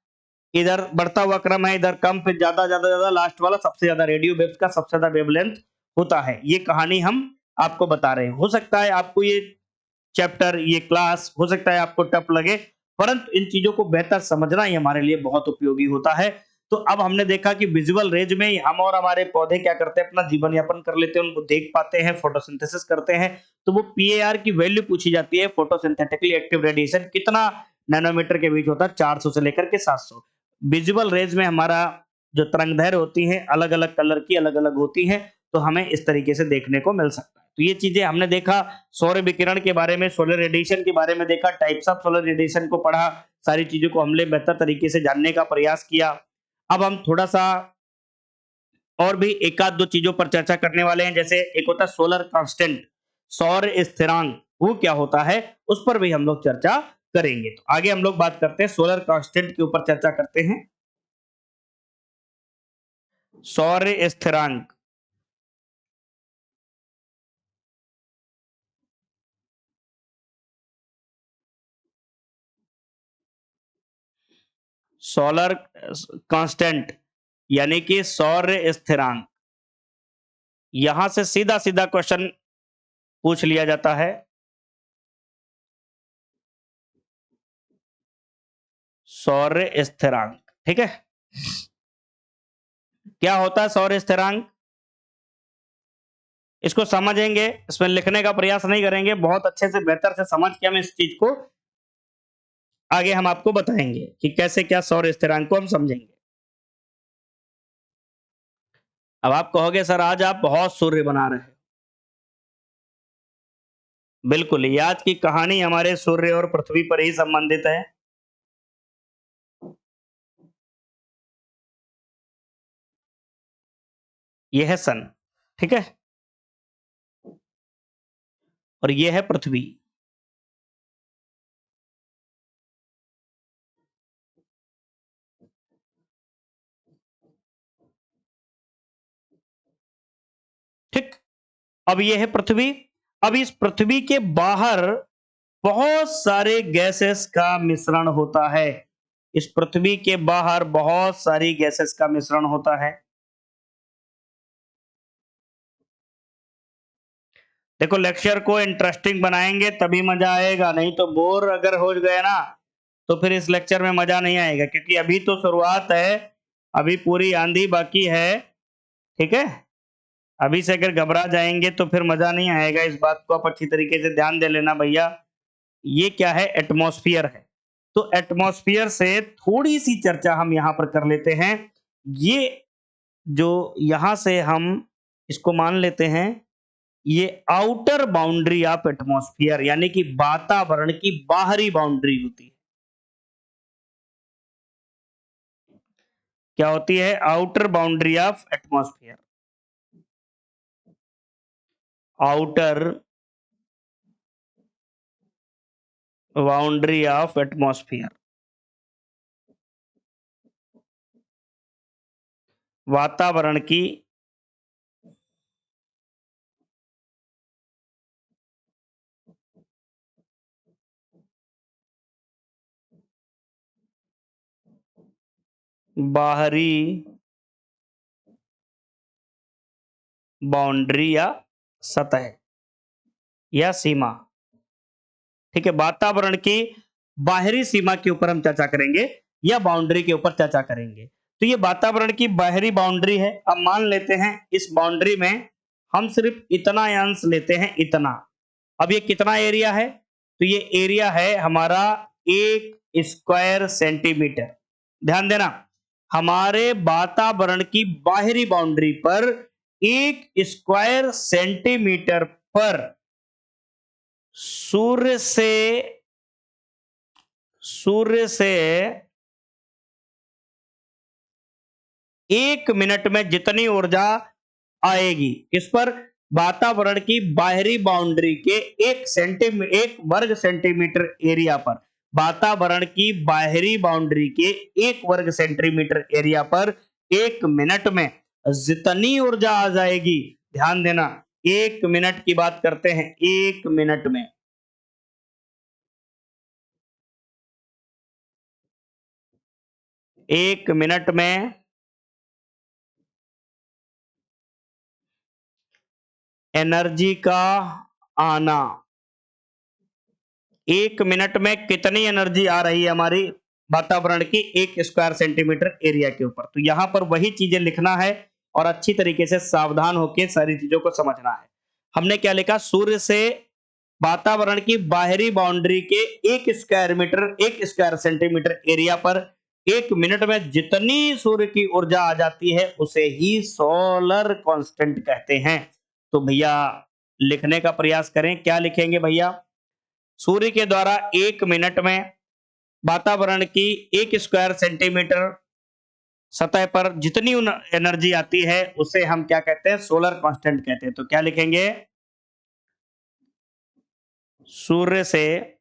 [SPEAKER 1] इधर बढ़ता हुआ क्रम है, इधर कम, फिर ज़्यादा, लास्ट वाला सबसे ज़्यादा, रेडियो वेव्स का सबसे ज़्यादा वेवलेंथ होता है। ये कहानी हम आपको बता रहे हैं। हो सकता है आपको ये चैप्टर, ये क्लास हो सकता है आपको टफ लगे, परंतु इन चीजों को बेहतर समझना ही हमारे लिए बहुत उपयोगी होता है। तो अब हमने देखा कि विजुअल रेज में ही हम और हमारे पौधे क्या करते हैं, अपना जीवन यापन कर लेते हैं, उनको देख पाते हैं, फोटोसिंथेसिस करते हैं। तो वो पीएआर की वैल्यू पूछी जाती है, फोटोसिंथेटिकली एक्टिव रेडिएशन कितना नैनोमीटर के बीच होता है, 400 से लेकर के 700। विजुअल रेज में हमारा जो तरंगदैर्घ्य होती है अलग अलग कलर की अलग अलग होती है, तो हमें इस तरीके से देखने को मिल सकता है। तो ये चीजें हमने देखा, सौर विकिरण के बारे में, सोलर रेडिएशन के बारे में देखा, टाइप्स ऑफ सोलर रेडिएशन को पढ़ा, सारी चीजों को हमने बेहतर तरीके से जानने का प्रयास किया। अब हम थोड़ा सा और भी एक आध दो चीजों पर चर्चा करने वाले हैं, जैसे एक होता है सोलर कांस्टेंट, सौर स्थिरांक, वो क्या होता है उस पर भी हम लोग चर्चा करेंगे। तो आगे हम लोग बात करते हैं, सोलर कांस्टेंट के ऊपर चर्चा करते हैं। सौर स्थिरांक, सोलर कांस्टेंट यानी कि सौर स्थिरांक, यहां से सीधा सीधा क्वेश्चन पूछ लिया जाता है। सौर स्थिरांक, ठीक है, क्या होता है सौर स्थिरांक? इसको समझेंगे, इसमें लिखने का प्रयास नहीं करेंगे, बहुत अच्छे से बेहतर से समझ के हम इस चीज को आगे हम आपको बताएंगे कि कैसे क्या सौर स्थिरांक को हम समझेंगे। अब आप कहोगे सर आज आप बहुत सूर्य बना रहे हैं। बिल्कुल, ये आज की कहानी हमारे सूर्य और पृथ्वी पर ही संबंधित है। यह है सन, ठीक है, और यह है पृथ्वी। ठीक, अब यह है पृथ्वी। अब इस पृथ्वी के बाहर बहुत सारे गैसेस का मिश्रण होता है। इस पृथ्वी के बाहर बहुत सारी गैसेस का मिश्रण होता है। देखो, लेक्चर को इंटरेस्टिंग बनाएंगे तभी मजा आएगा, नहीं तो बोर अगर हो गए ना तो फिर इस लेक्चर में मजा नहीं आएगा, क्योंकि अभी तो शुरुआत है, अभी पूरी आंधी बाकी है, ठीक है। अभी से अगर घबरा जाएंगे तो फिर मजा नहीं आएगा, इस बात को आप अच्छी तरीके से ध्यान दे लेना भैया। ये क्या है? एटमॉस्फेयर है। तो एटमॉस्फेयर से थोड़ी सी चर्चा हम यहाँ पर कर लेते हैं। ये जो यहाँ से हम इसको मान लेते हैं, ये आउटर बाउंड्री ऑफ एटमॉस्फेयर यानी कि वातावरण की बाहरी बाउंड्री होती है। क्या होती है? Outer boundary of atmosphere, outer boundary of atmosphere, वातावरण की बाहरी बाउंड्री या सतह या सीमा, ठीक है। वातावरण की बाहरी सीमा के ऊपर हम चर्चा करेंगे या बाउंड्री के ऊपर चर्चा करेंगे। तो ये वातावरण की बाहरी बाउंड्री है। अब मान लेते हैं इस बाउंड्री में हम सिर्फ इतना अंश लेते हैं, इतना। अब ये कितना एरिया है? तो ये एरिया है हमारा 1 स्क्वायर सेंटीमीटर। ध्यान देना, हमारे वातावरण की बाहरी बाउंड्री पर 1 स्क्वायर सेंटीमीटर पर सूर्य से 1 मिनट में जितनी ऊर्जा आएगी, इस पर वातावरण की बाहरी बाउंड्री के 1 वर्ग सेंटीमीटर एरिया पर, वातावरण की बाहरी बाउंड्री के 1 वर्ग सेंटीमीटर एरिया पर 1 मिनट में जितनी ऊर्जा आ जाएगी, ध्यान देना 1 मिनट की बात करते हैं, 1 मिनट में 1 मिनट में एनर्जी का आना, 1 मिनट में कितनी एनर्जी आ रही है हमारी वातावरण की 1 स्क्वायर सेंटीमीटर एरिया के ऊपर। तो यहां पर वही चीजें लिखना है और अच्छी तरीके से सावधान होकर सारी चीजों को समझना है। हमने क्या लिखा, सूर्य से वातावरण की बाहरी बाउंड्री के 1 स्क्वायर सेंटीमीटर एरिया पर 1 मिनट में जितनी सूर्य की ऊर्जा आ जाती है उसे ही सोलर कांस्टेंट कहते हैं। तो भैया लिखने का प्रयास करें, क्या लिखेंगे भैया, सूर्य के द्वारा 1 मिनट में वातावरण की 1 स्क्वायर सेंटीमीटर सतह पर जितनी एनर्जी आती है उसे हम क्या कहते हैं, सोलर कांस्टेंट कहते हैं। तो क्या लिखेंगे, सूर्य से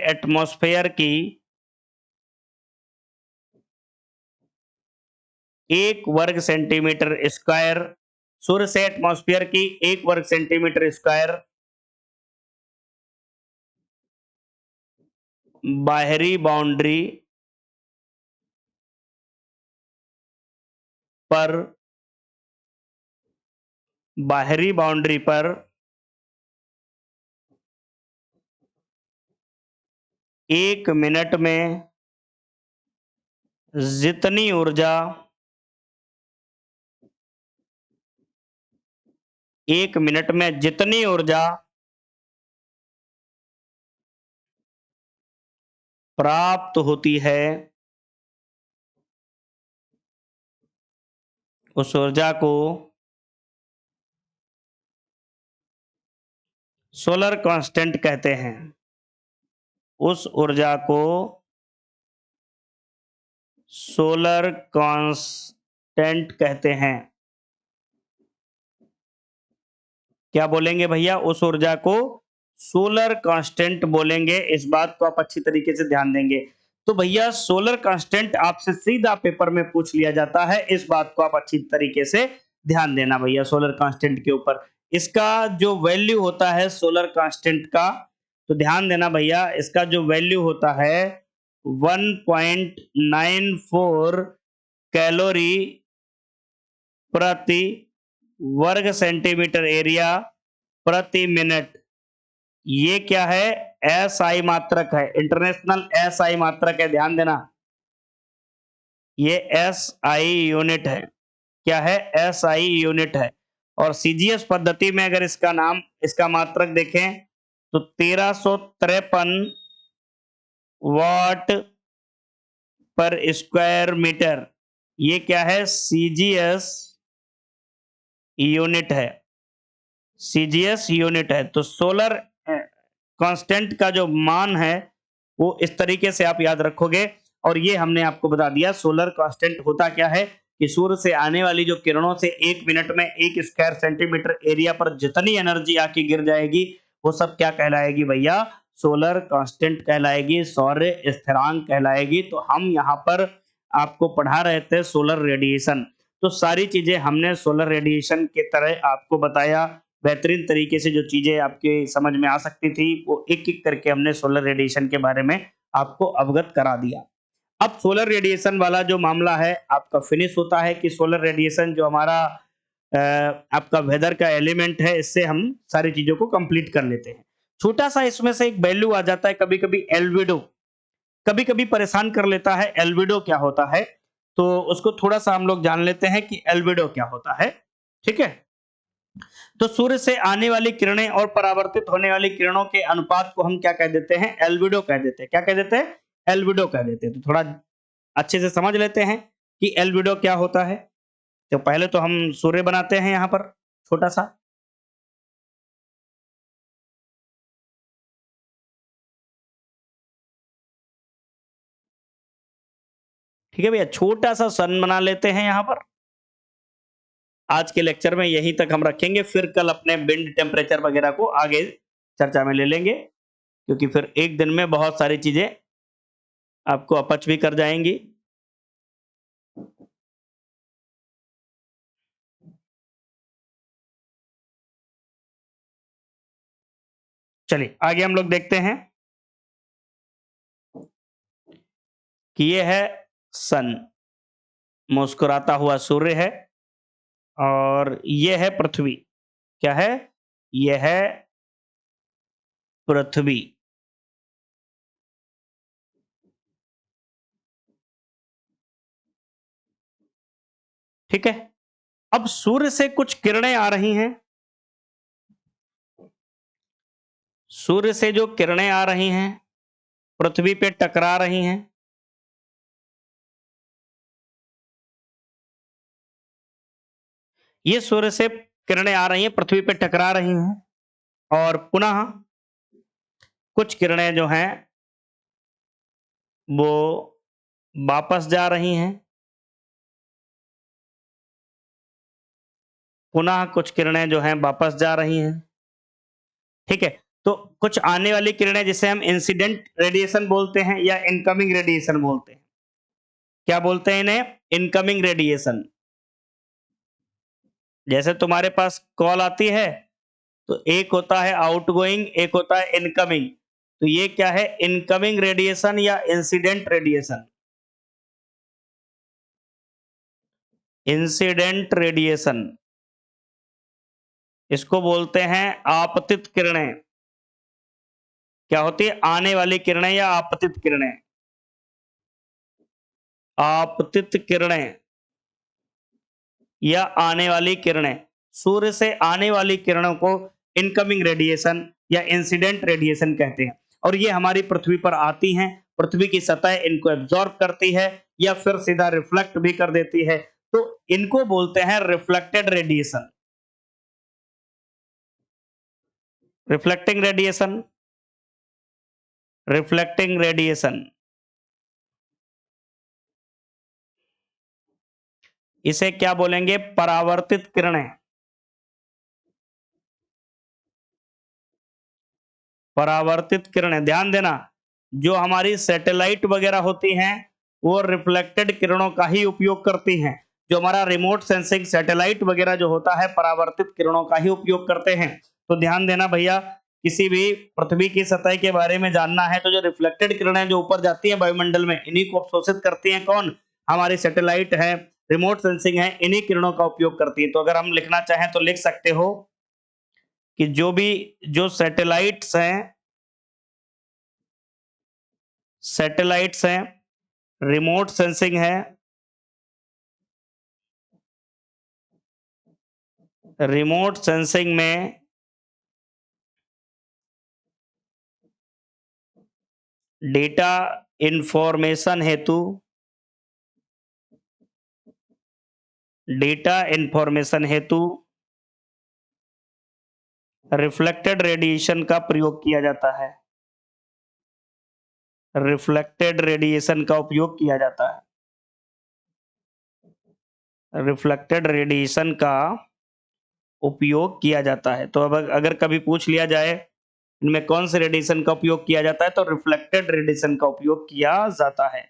[SPEAKER 1] एटमॉस्फेयर की 1 वर्ग सेंटीमीटर स्क्वायर, सूर्य से एटमॉस्फेयर की 1 वर्ग सेंटीमीटर स्क्वायर बाहरी बाउंड्री पर 1 मिनट में जितनी ऊर्जा 1 मिनट में जितनी ऊर्जा प्राप्त होती है उस ऊर्जा को सोलर कांस्टेंट कहते हैं। उस ऊर्जा को सोलर कांस्टेंट कहते हैं। क्या बोलेंगे भैया, उस ऊर्जा को सोलर कांस्टेंट बोलेंगे। इस बात को आप अच्छी तरीके से ध्यान देंगे। तो भैया सोलर कांस्टेंट आपसे सीधा पेपर में पूछ लिया जाता है, इस बात को आप अच्छी तरीके से ध्यान देना भैया सोलर कांस्टेंट के ऊपर। इसका जो वैल्यू होता है सोलर कांस्टेंट का, तो ध्यान देना भैया, इसका जो वैल्यू होता है 1.94 कैलोरी प्रति वर्ग सेंटीमीटर एरिया प्रति मिनट। ये क्या है, एसआई मात्रक है, इंटरनेशनल एसआई मात्रक है, ध्यान देना ये एसआई यूनिट है। क्या है, एसआई यूनिट है। और सीजीएस पद्धति में अगर इसका मात्रक देखें तो 1353 वाट पर स्क्वायर मीटर, ये क्या है, सीजीएस यूनिट है, सीजीएस यूनिट है। तो सोलर कांस्टेंट का जो मान है वो इस तरीके से आप याद रखोगे। और ये हमने आपको बता दिया सोलर कांस्टेंट होता क्या है, कि सूर्य से आने वाली जो किरणों से 1 मिनट में 1 स्क्वायर सेंटीमीटर एरिया पर जितनी एनर्जी आके गिर जाएगी वो सब क्या कहलाएगी भैया, सोलर कांस्टेंट कहलाएगी, सौर स्थिरांक कहलाएगी। तो हम यहाँ पर आपको पढ़ा रहे थे सोलर रेडिएशन, तो सारी चीजें हमने सोलर रेडिएशन के तरह आपको बताया। बेहतरीन तरीके से जो चीजें आपके समझ में आ सकती थी वो एक एक करके हमने सोलर रेडिएशन के बारे में आपको अवगत करा दिया। अब सोलर रेडिएशन वाला जो मामला है आपका फिनिश होता है कि सोलर रेडिएशन जो हमारा आपका वेदर का एलिमेंट है, इससे हम सारी चीजों को कंप्लीट कर लेते हैं। छोटा सा इसमें से एक वैल्यू आ जाता है कभी कभी एल्विडो, कभी कभी परेशान कर लेता है। एल्विडो क्या होता है, तो उसको थोड़ा सा हम लोग जान लेते हैं कि एल्विडो क्या होता है, ठीक है। तो सूर्य से आने वाली किरणें और परावर्तित होने वाली किरणों के अनुपात को हम क्या कह देते हैं? एल्बिडो कह देते हैं। क्या कह देते हैं? एल्बिडो कह देते हैं। तो थोड़ा अच्छे से समझ लेते हैं कि एल्बिडो क्या होता है। तो पहले तो हम सूर्य बनाते हैं यहाँ पर छोटा सा। ठीक है भैया, छोटा सा सन बना लेते हैं यहाँ पर। आज के लेक्चर में यहीं तक हम रखेंगे, फिर कल अपने विंड टेम्परेचर वगैरह को आगे चर्चा में ले लेंगे, क्योंकि फिर एक दिन में बहुत सारी चीजें आपको अपच भी कर जाएंगी। चलिए आगे हम लोग देखते हैं कि ये है सन, मुस्कुराता हुआ सूर्य है, और ये है पृथ्वी। क्या है? ये है पृथ्वी। ठीक है, अब सूर्य से कुछ किरणें आ रही हैं। सूर्य से जो किरणें आ रही हैं पृथ्वी पे टकरा रही हैं। ये सूर्य से किरणें आ रही हैं, पृथ्वी पे टकरा रही हैं, और पुनः कुछ किरणें जो हैं वो वापस जा रही हैं। पुनः कुछ किरणें जो हैं वापस जा रही हैं। ठीक है, तो कुछ आने वाली किरणें जिसे हम इंसिडेंट रेडिएशन बोलते हैं या इनकमिंग रेडिएशन बोलते हैं। क्या बोलते हैं इन्हें? Incoming radiation. जैसे तुम्हारे पास कॉल आती है तो एक होता है आउटगोइंग, एक होता है इनकमिंग। तो ये क्या है? इनकमिंग रेडिएशन या इंसिडेंट रेडिएशन। इंसिडेंट रेडिएशन, इसको बोलते हैं आपतित किरणें। क्या होती है? आने वाली किरणें या आपतित किरणें। आपतित किरणें या आने वाली किरणें। सूर्य से आने वाली किरणों को इनकमिंग रेडिएशन या इंसिडेंट रेडिएशन कहते हैं, और ये हमारी पृथ्वी पर आती हैं। पृथ्वी की सतह इनको एब्जॉर्ब करती है या फिर सीधा रिफ्लेक्ट भी कर देती है, तो इनको बोलते हैं reflected radiation. Reflecting radiation, reflecting radiation. इसे क्या बोलेंगे? परावर्तित किरणें। परावर्तित किरणें, ध्यान देना, जो हमारी सैटेलाइट वगैरह होती हैं वो रिफ्लेक्टेड किरणों का ही उपयोग करती हैं। जो हमारा रिमोट सेंसिंग सैटेलाइट वगैरह जो होता है परावर्तित किरणों का ही उपयोग करते हैं। तो ध्यान देना भैया, किसी भी पृथ्वी की सतह के बारे में जानना है तो जो रिफ्लेक्टेड किरणें जो ऊपर जाती हैं वायुमंडल में, इन्हीं को अवशोषित करती हैं कौन? हमारी सैटेलाइट है, रिमोट सेंसिंग है, इन्हीं किरणों का उपयोग करती है। तो अगर हम लिखना चाहें तो लिख सकते हो कि जो सैटेलाइट्स हैं, रिमोट सेंसिंग है, रिमोट सेंसिंग में डेटा इंफॉर्मेशन हेतु, डेटा इंफॉर्मेशन हेतु रिफ्लेक्टेड रेडिएशन का प्रयोग किया जाता है। रिफ्लेक्टेड रेडिएशन का उपयोग किया जाता है। रिफ्लेक्टेड रेडिएशन का उपयोग किया जाता है। तो अब अगर कभी पूछ लिया जाए इनमें कौन से रेडिएशन का उपयोग किया जाता है, तो रिफ्लेक्टेड रेडिएशन का उपयोग किया जाता है।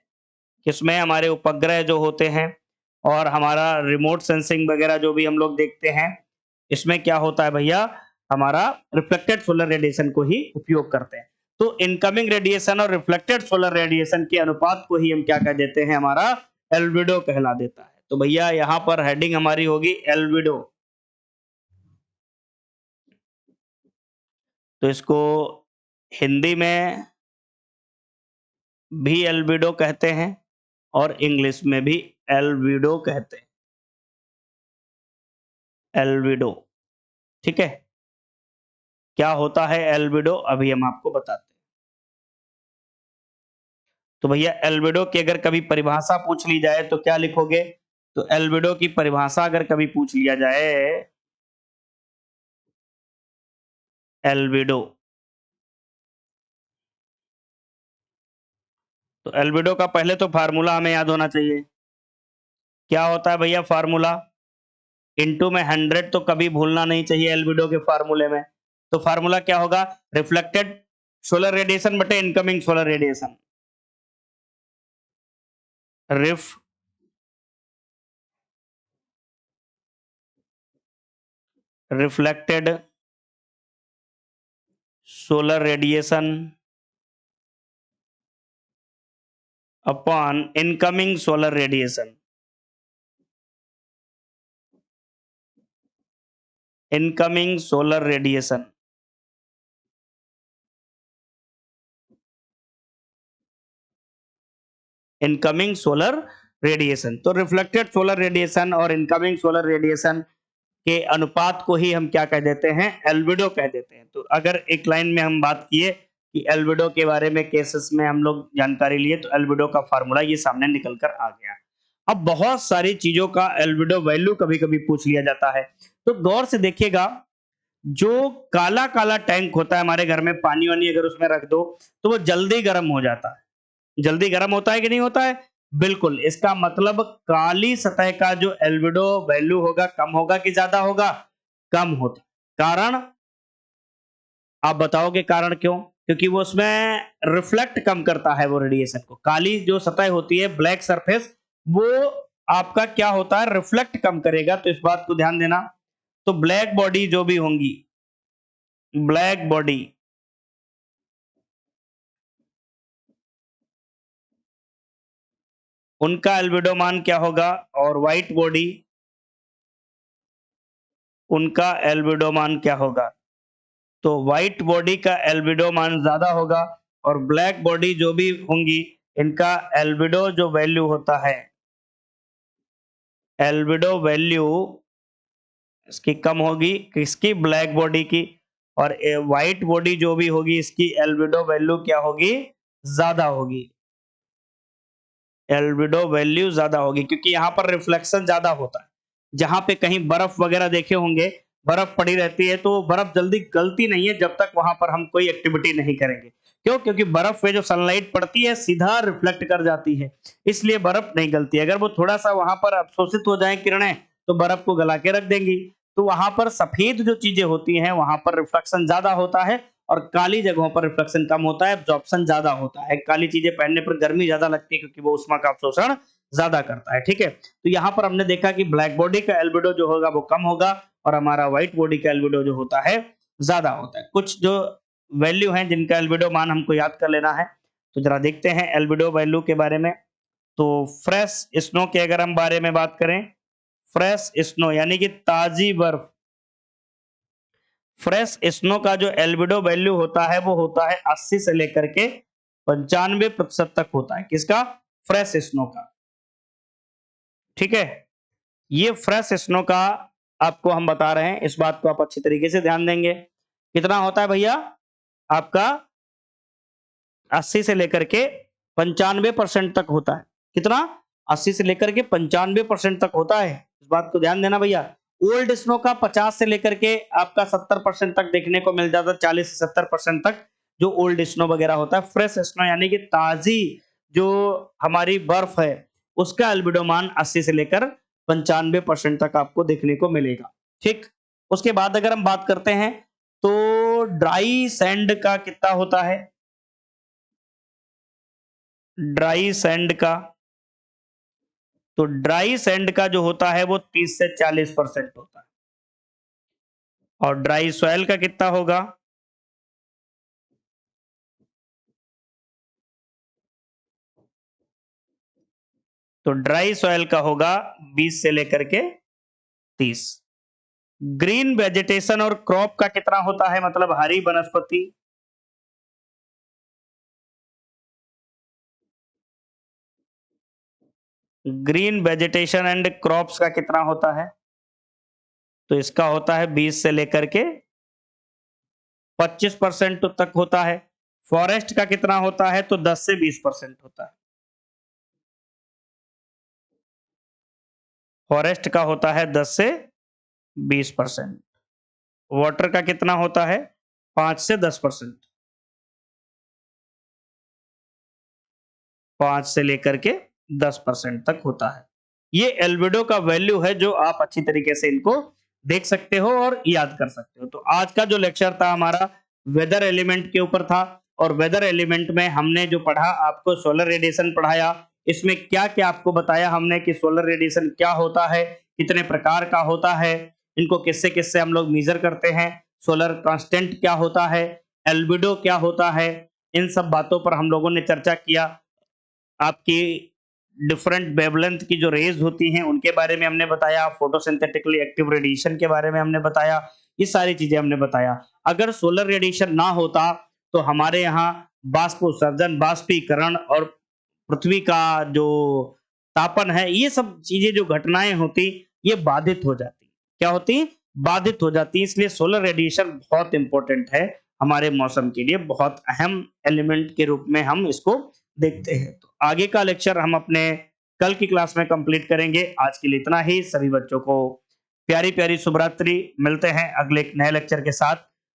[SPEAKER 1] किसमें? हमारे उपग्रह जो होते हैं और हमारा रिमोट सेंसिंग वगैरह जो भी हम लोग देखते हैं, इसमें क्या होता है भैया? हमारा रिफ्लेक्टेड सोलर रेडिएशन को ही उपयोग करते हैं। तो इनकमिंग रेडिएशन और रिफ्लेक्टेड सोलर रेडिएशन के अनुपात को ही हम क्या कह देते हैं? हमारा एल्बिडो कहला देता है। तो भैया यहाँ पर हेडिंग हमारी होगी एल्बिडो। तो इसको हिंदी में भी एल्बिडो कहते हैं और इंग्लिश में भी एल्बिडो कहते हैं। एल्बिडो। ठीक है? क्या होता है एल्बिडो अभी हम आपको बताते हैं। तो भैया एल्बिडो की अगर कभी परिभाषा पूछ ली जाए तो क्या लिखोगे? तो एल्बिडो की परिभाषा अगर कभी पूछ लिया जाए, एल्बिडो, तो एल्बिडो का पहले तो फार्मूला हमें याद होना चाहिए। क्या होता है भैया फार्मूला? इनटू में 100 तो कभी भूलना नहीं चाहिए एल्बिडो के फार्मूले में। तो फार्मूला क्या होगा? रिफ्लेक्टेड सोलर रेडिएशन बटे incoming solar radiation. Ref reflected solar radiation upon incoming solar radiation. Incoming solar radiation. Incoming solar radiation. तो रिफ्लेक्टेड सोलर रेडिएशन और इनकमिंग सोलर रेडिएशन के अनुपात को ही हम क्या कह देते हैं? एल्बिडो कह देते हैं। तो अगर एक लाइन में हम बात किए कि एल्बिडो के बारे में केसेस में हम लोग जानकारी लिए, तो एल्बिडो का फार्मूला ये सामने निकल कर आ गया। अब बहुत सारी चीजों का एल्बिडो वैल्यू कभी-कभी पूछ लिया जाता है। तो गौर से देखिएगा, जो काला-काला टैंक होता है हमारे घर में, पानी-वानी अगर उसमें रख दो, तो वो जल्दी गर्म हो जाता है। जल्दी गर्म होता है कि नहीं होता है? बिल्कुल, इसका मतलब काली सतह का जो एल्बिडो वैल्यू होगा कम होगा कि ज्यादा होगा? कम होता। कारण? आप बताओगे कारण क्यों? क्योंकि वो उसमें रिफ्लेक्ट कम करता है वो रेडिएशन को। काली जो सतह होती है, ब्लैक सरफेस, वो आपका क्या होता है? रिफ्लेक्ट कम करेगा, तो इस बात को ध्यान देना। तो ब्लैक बॉडी जो भी होंगी, ब्लैक बॉडी, उनका एल्बिडो मान क्या होगा? और व्हाइट बॉडी, उनका एल्बिडो मान क्या होगा? तो व्हाइट बॉडी का एल्बिडो मान ज्यादा होगा, और ब्लैक बॉडी जो भी होंगी, इनका एल्बिडो जो वैल्यू होता है, एल्बिडो वैल्यू इसकी कम होगी, किसकी? ब्लैक बॉडी की। और व्हाइट बॉडी जो भी होगी, इसकी एल्बिडो वैल्यू क्या होगी? ज्यादा होगी। एल्बिडो वैल्यू ज्यादा होगी, क्योंकि यहाँ पर रिफ्लेक्शन ज्यादा होता है। जहां पे कहीं बर्फ वगैरह देखे होंगे, बर्फ पड़ी रहती है, तो बर्फ जल्दी गलती नहीं है जब तक वहां पर हम कोई एक्टिविटी नहीं करेंगे। क्यों? क्योंकि बर्फ पे जो सनलाइट पड़ती है सीधा रिफ्लेक्ट कर जाती है, इसलिए बर्फ नहीं गलती। अगर वो थोड़ा सा वहां पर अवशोषित हो जाए किरणें, तो बर्फ को गला के रख देंगी। तो वहां पर सफेद जो चीजें होती हैं, वहां पर रिफ्लेक्शन ज्यादा होता है, और काली जगहों पर रिफ्लेक्शन कम होता है, एब्जॉर्प्शन ज्यादा होता है। काली चीजें पहनने पर गर्मी ज्यादा लगती है, क्योंकि वो ऊष्मा का अवशोषण ज्यादा करता है। ठीक है? तो यहाँ पर हमने देखा कि ब्लैक बॉडी का एल्बिडो जो होगा वो कम होगा, और हमारा व्हाइट बॉडी का एल्बिडो जो होता है ज्यादा होता है। कुछ जो वैल्यू हैं जिनका एल्बिडो मान हमको याद कर लेना है, तो जरा देखते हैं एल्बिडो वैल्यू के बारे में। तो फ्रेश स्नो के अगर हम बारे में बात करें, फ्रेश स्नो यानी कि ताजी बर्फ, फ्रेश स्नो का जो एल्बिडो वैल्यू होता है वो होता है 80 से लेकर के 95% तक होता है। किसका? फ्रेश स्नो का। ठीक है? ये फ्रेश स्नो का आपको हम बता रहे हैं, इस बात को आप अच्छी तरीके से ध्यान देंगे। कितना होता है भैया? आपका 80 से लेकर के 95% तक होता है। कितना? 80 से लेकर के 95% तक होता है। इस बात को ध्यान देना भैया। ओल्ड स्नो का 50 से लेकर के आपका 70% तक देखने को मिल जाता है, 40 से 70% तक जो ओल्ड स्नो वगैरह होता है। फ्रेश स्नो यानी कि ताजी जो हमारी बर्फ है, उसका एल्बिडो मान 80 से लेकर 95% तक आपको देखने को मिलेगा। ठीक? उसके बाद अगर हम बात करते हैं, तो ड्राई सैंड का कितना होता है? ड्राई सैंड का, तो ड्राई सैंड का जो होता है वो 30 से 40% होता है। और ड्राई सॉइल का कितना होगा? तो ड्राई सॉइल का होगा 20 से लेकर के 30। ग्रीन वेजिटेशन और क्रॉप का कितना होता है, मतलब हरी वनस्पति? ग्रीन वेजिटेशन एंड क्रॉप्स का कितना होता है? तो इसका होता है 20 से लेकर के 25% तक होता है। फॉरेस्ट का कितना होता है? तो 10 से 20% होता है। फॉरेस्ट का होता है 10 से 20%। वाटर का कितना होता है? 5 से 10%। 5 से लेकर के 10% तक होता है। ये एल्बिडो का वैल्यू है जो आप अच्छी तरीके से इनको देख सकते हो और याद कर सकते हो। तो आज का जो लेक्चर था हमारा वेदर एलिमेंट के ऊपर था और वेदर एलिमेंट में हमने जो पढ़ा आपको सोलर रेडिएशन पढ़ाया। इसमें क्या-क्या आपको बताया हमने कि सोलर रेडिएशन क्या होता है, कितने प्रकार का होता है, इनको किससे-किससे हम लोग मेजर करते हैं, सोलर कांस्टेंट क्या होता है, एल्बिडो क्या होता है, इन सब बातों पर हम लोगों ने चर्चा किया। आपकी डिफरेंट वेवलेंथ की जो रेज होती हैं उनके बारे में हमने बताया, फोटोसिंथेटिकली एक्टिव रेडिएशन के बारे में हमने बताया, ये सारी चीजें हमने बताया। अगर सोलर रेडिएशन ना होता तो हमारे यहाँ बाष्पोत्सर्जन, बाष्पीकरण और पृथ्वी का जो तापन है, ये सब चीजें जो घटनाएं होती, ये बाधित हो जाती। क्या होती? बाधित हो जाती। इसलिए सोलर रेडिएशन बहुत इंपॉर्टेंट है हमारे मौसम के लिए, बहुत अहम एलिमेंट के रूप में हम इसको देखते हैं। तो आगे का लेक्चर हम अपने कल की क्लास में कंप्लीट करेंगे। आज के लिए इतना ही। सभी बच्चों को प्यारी-प्यारी शुभ रात्रि। मिलते हैं अगले एक नए लेक्चर के साथ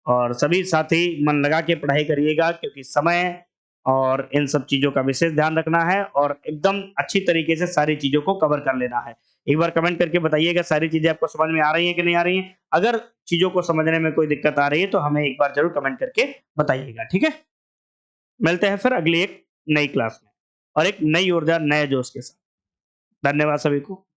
[SPEAKER 1] और सभी साथी मन लगा के पढ़ाई करिएगा क्योंकि समय और इन सब चीज़ों का विशेष ध्यान रखना है और एकदम अच्छी तरीके से सारी चीज़ों को कवर कर लेना है। एक बार कमेंट करके बताइएगा सारी चीज़ें आपको समझ में आ रही हैं कि नहीं आ रही हैं? अगर चीज़ों को समझने में कोई दिक्कत आ रही है तो हमें एक बार ज़रूर कमेंट करके बताइएगा, ठीक है? मिलते हैं फिर अगली एक नई क्लास में और एक नई ऊर्जा, नए जोश के साथ। धन्यवाद सभी को।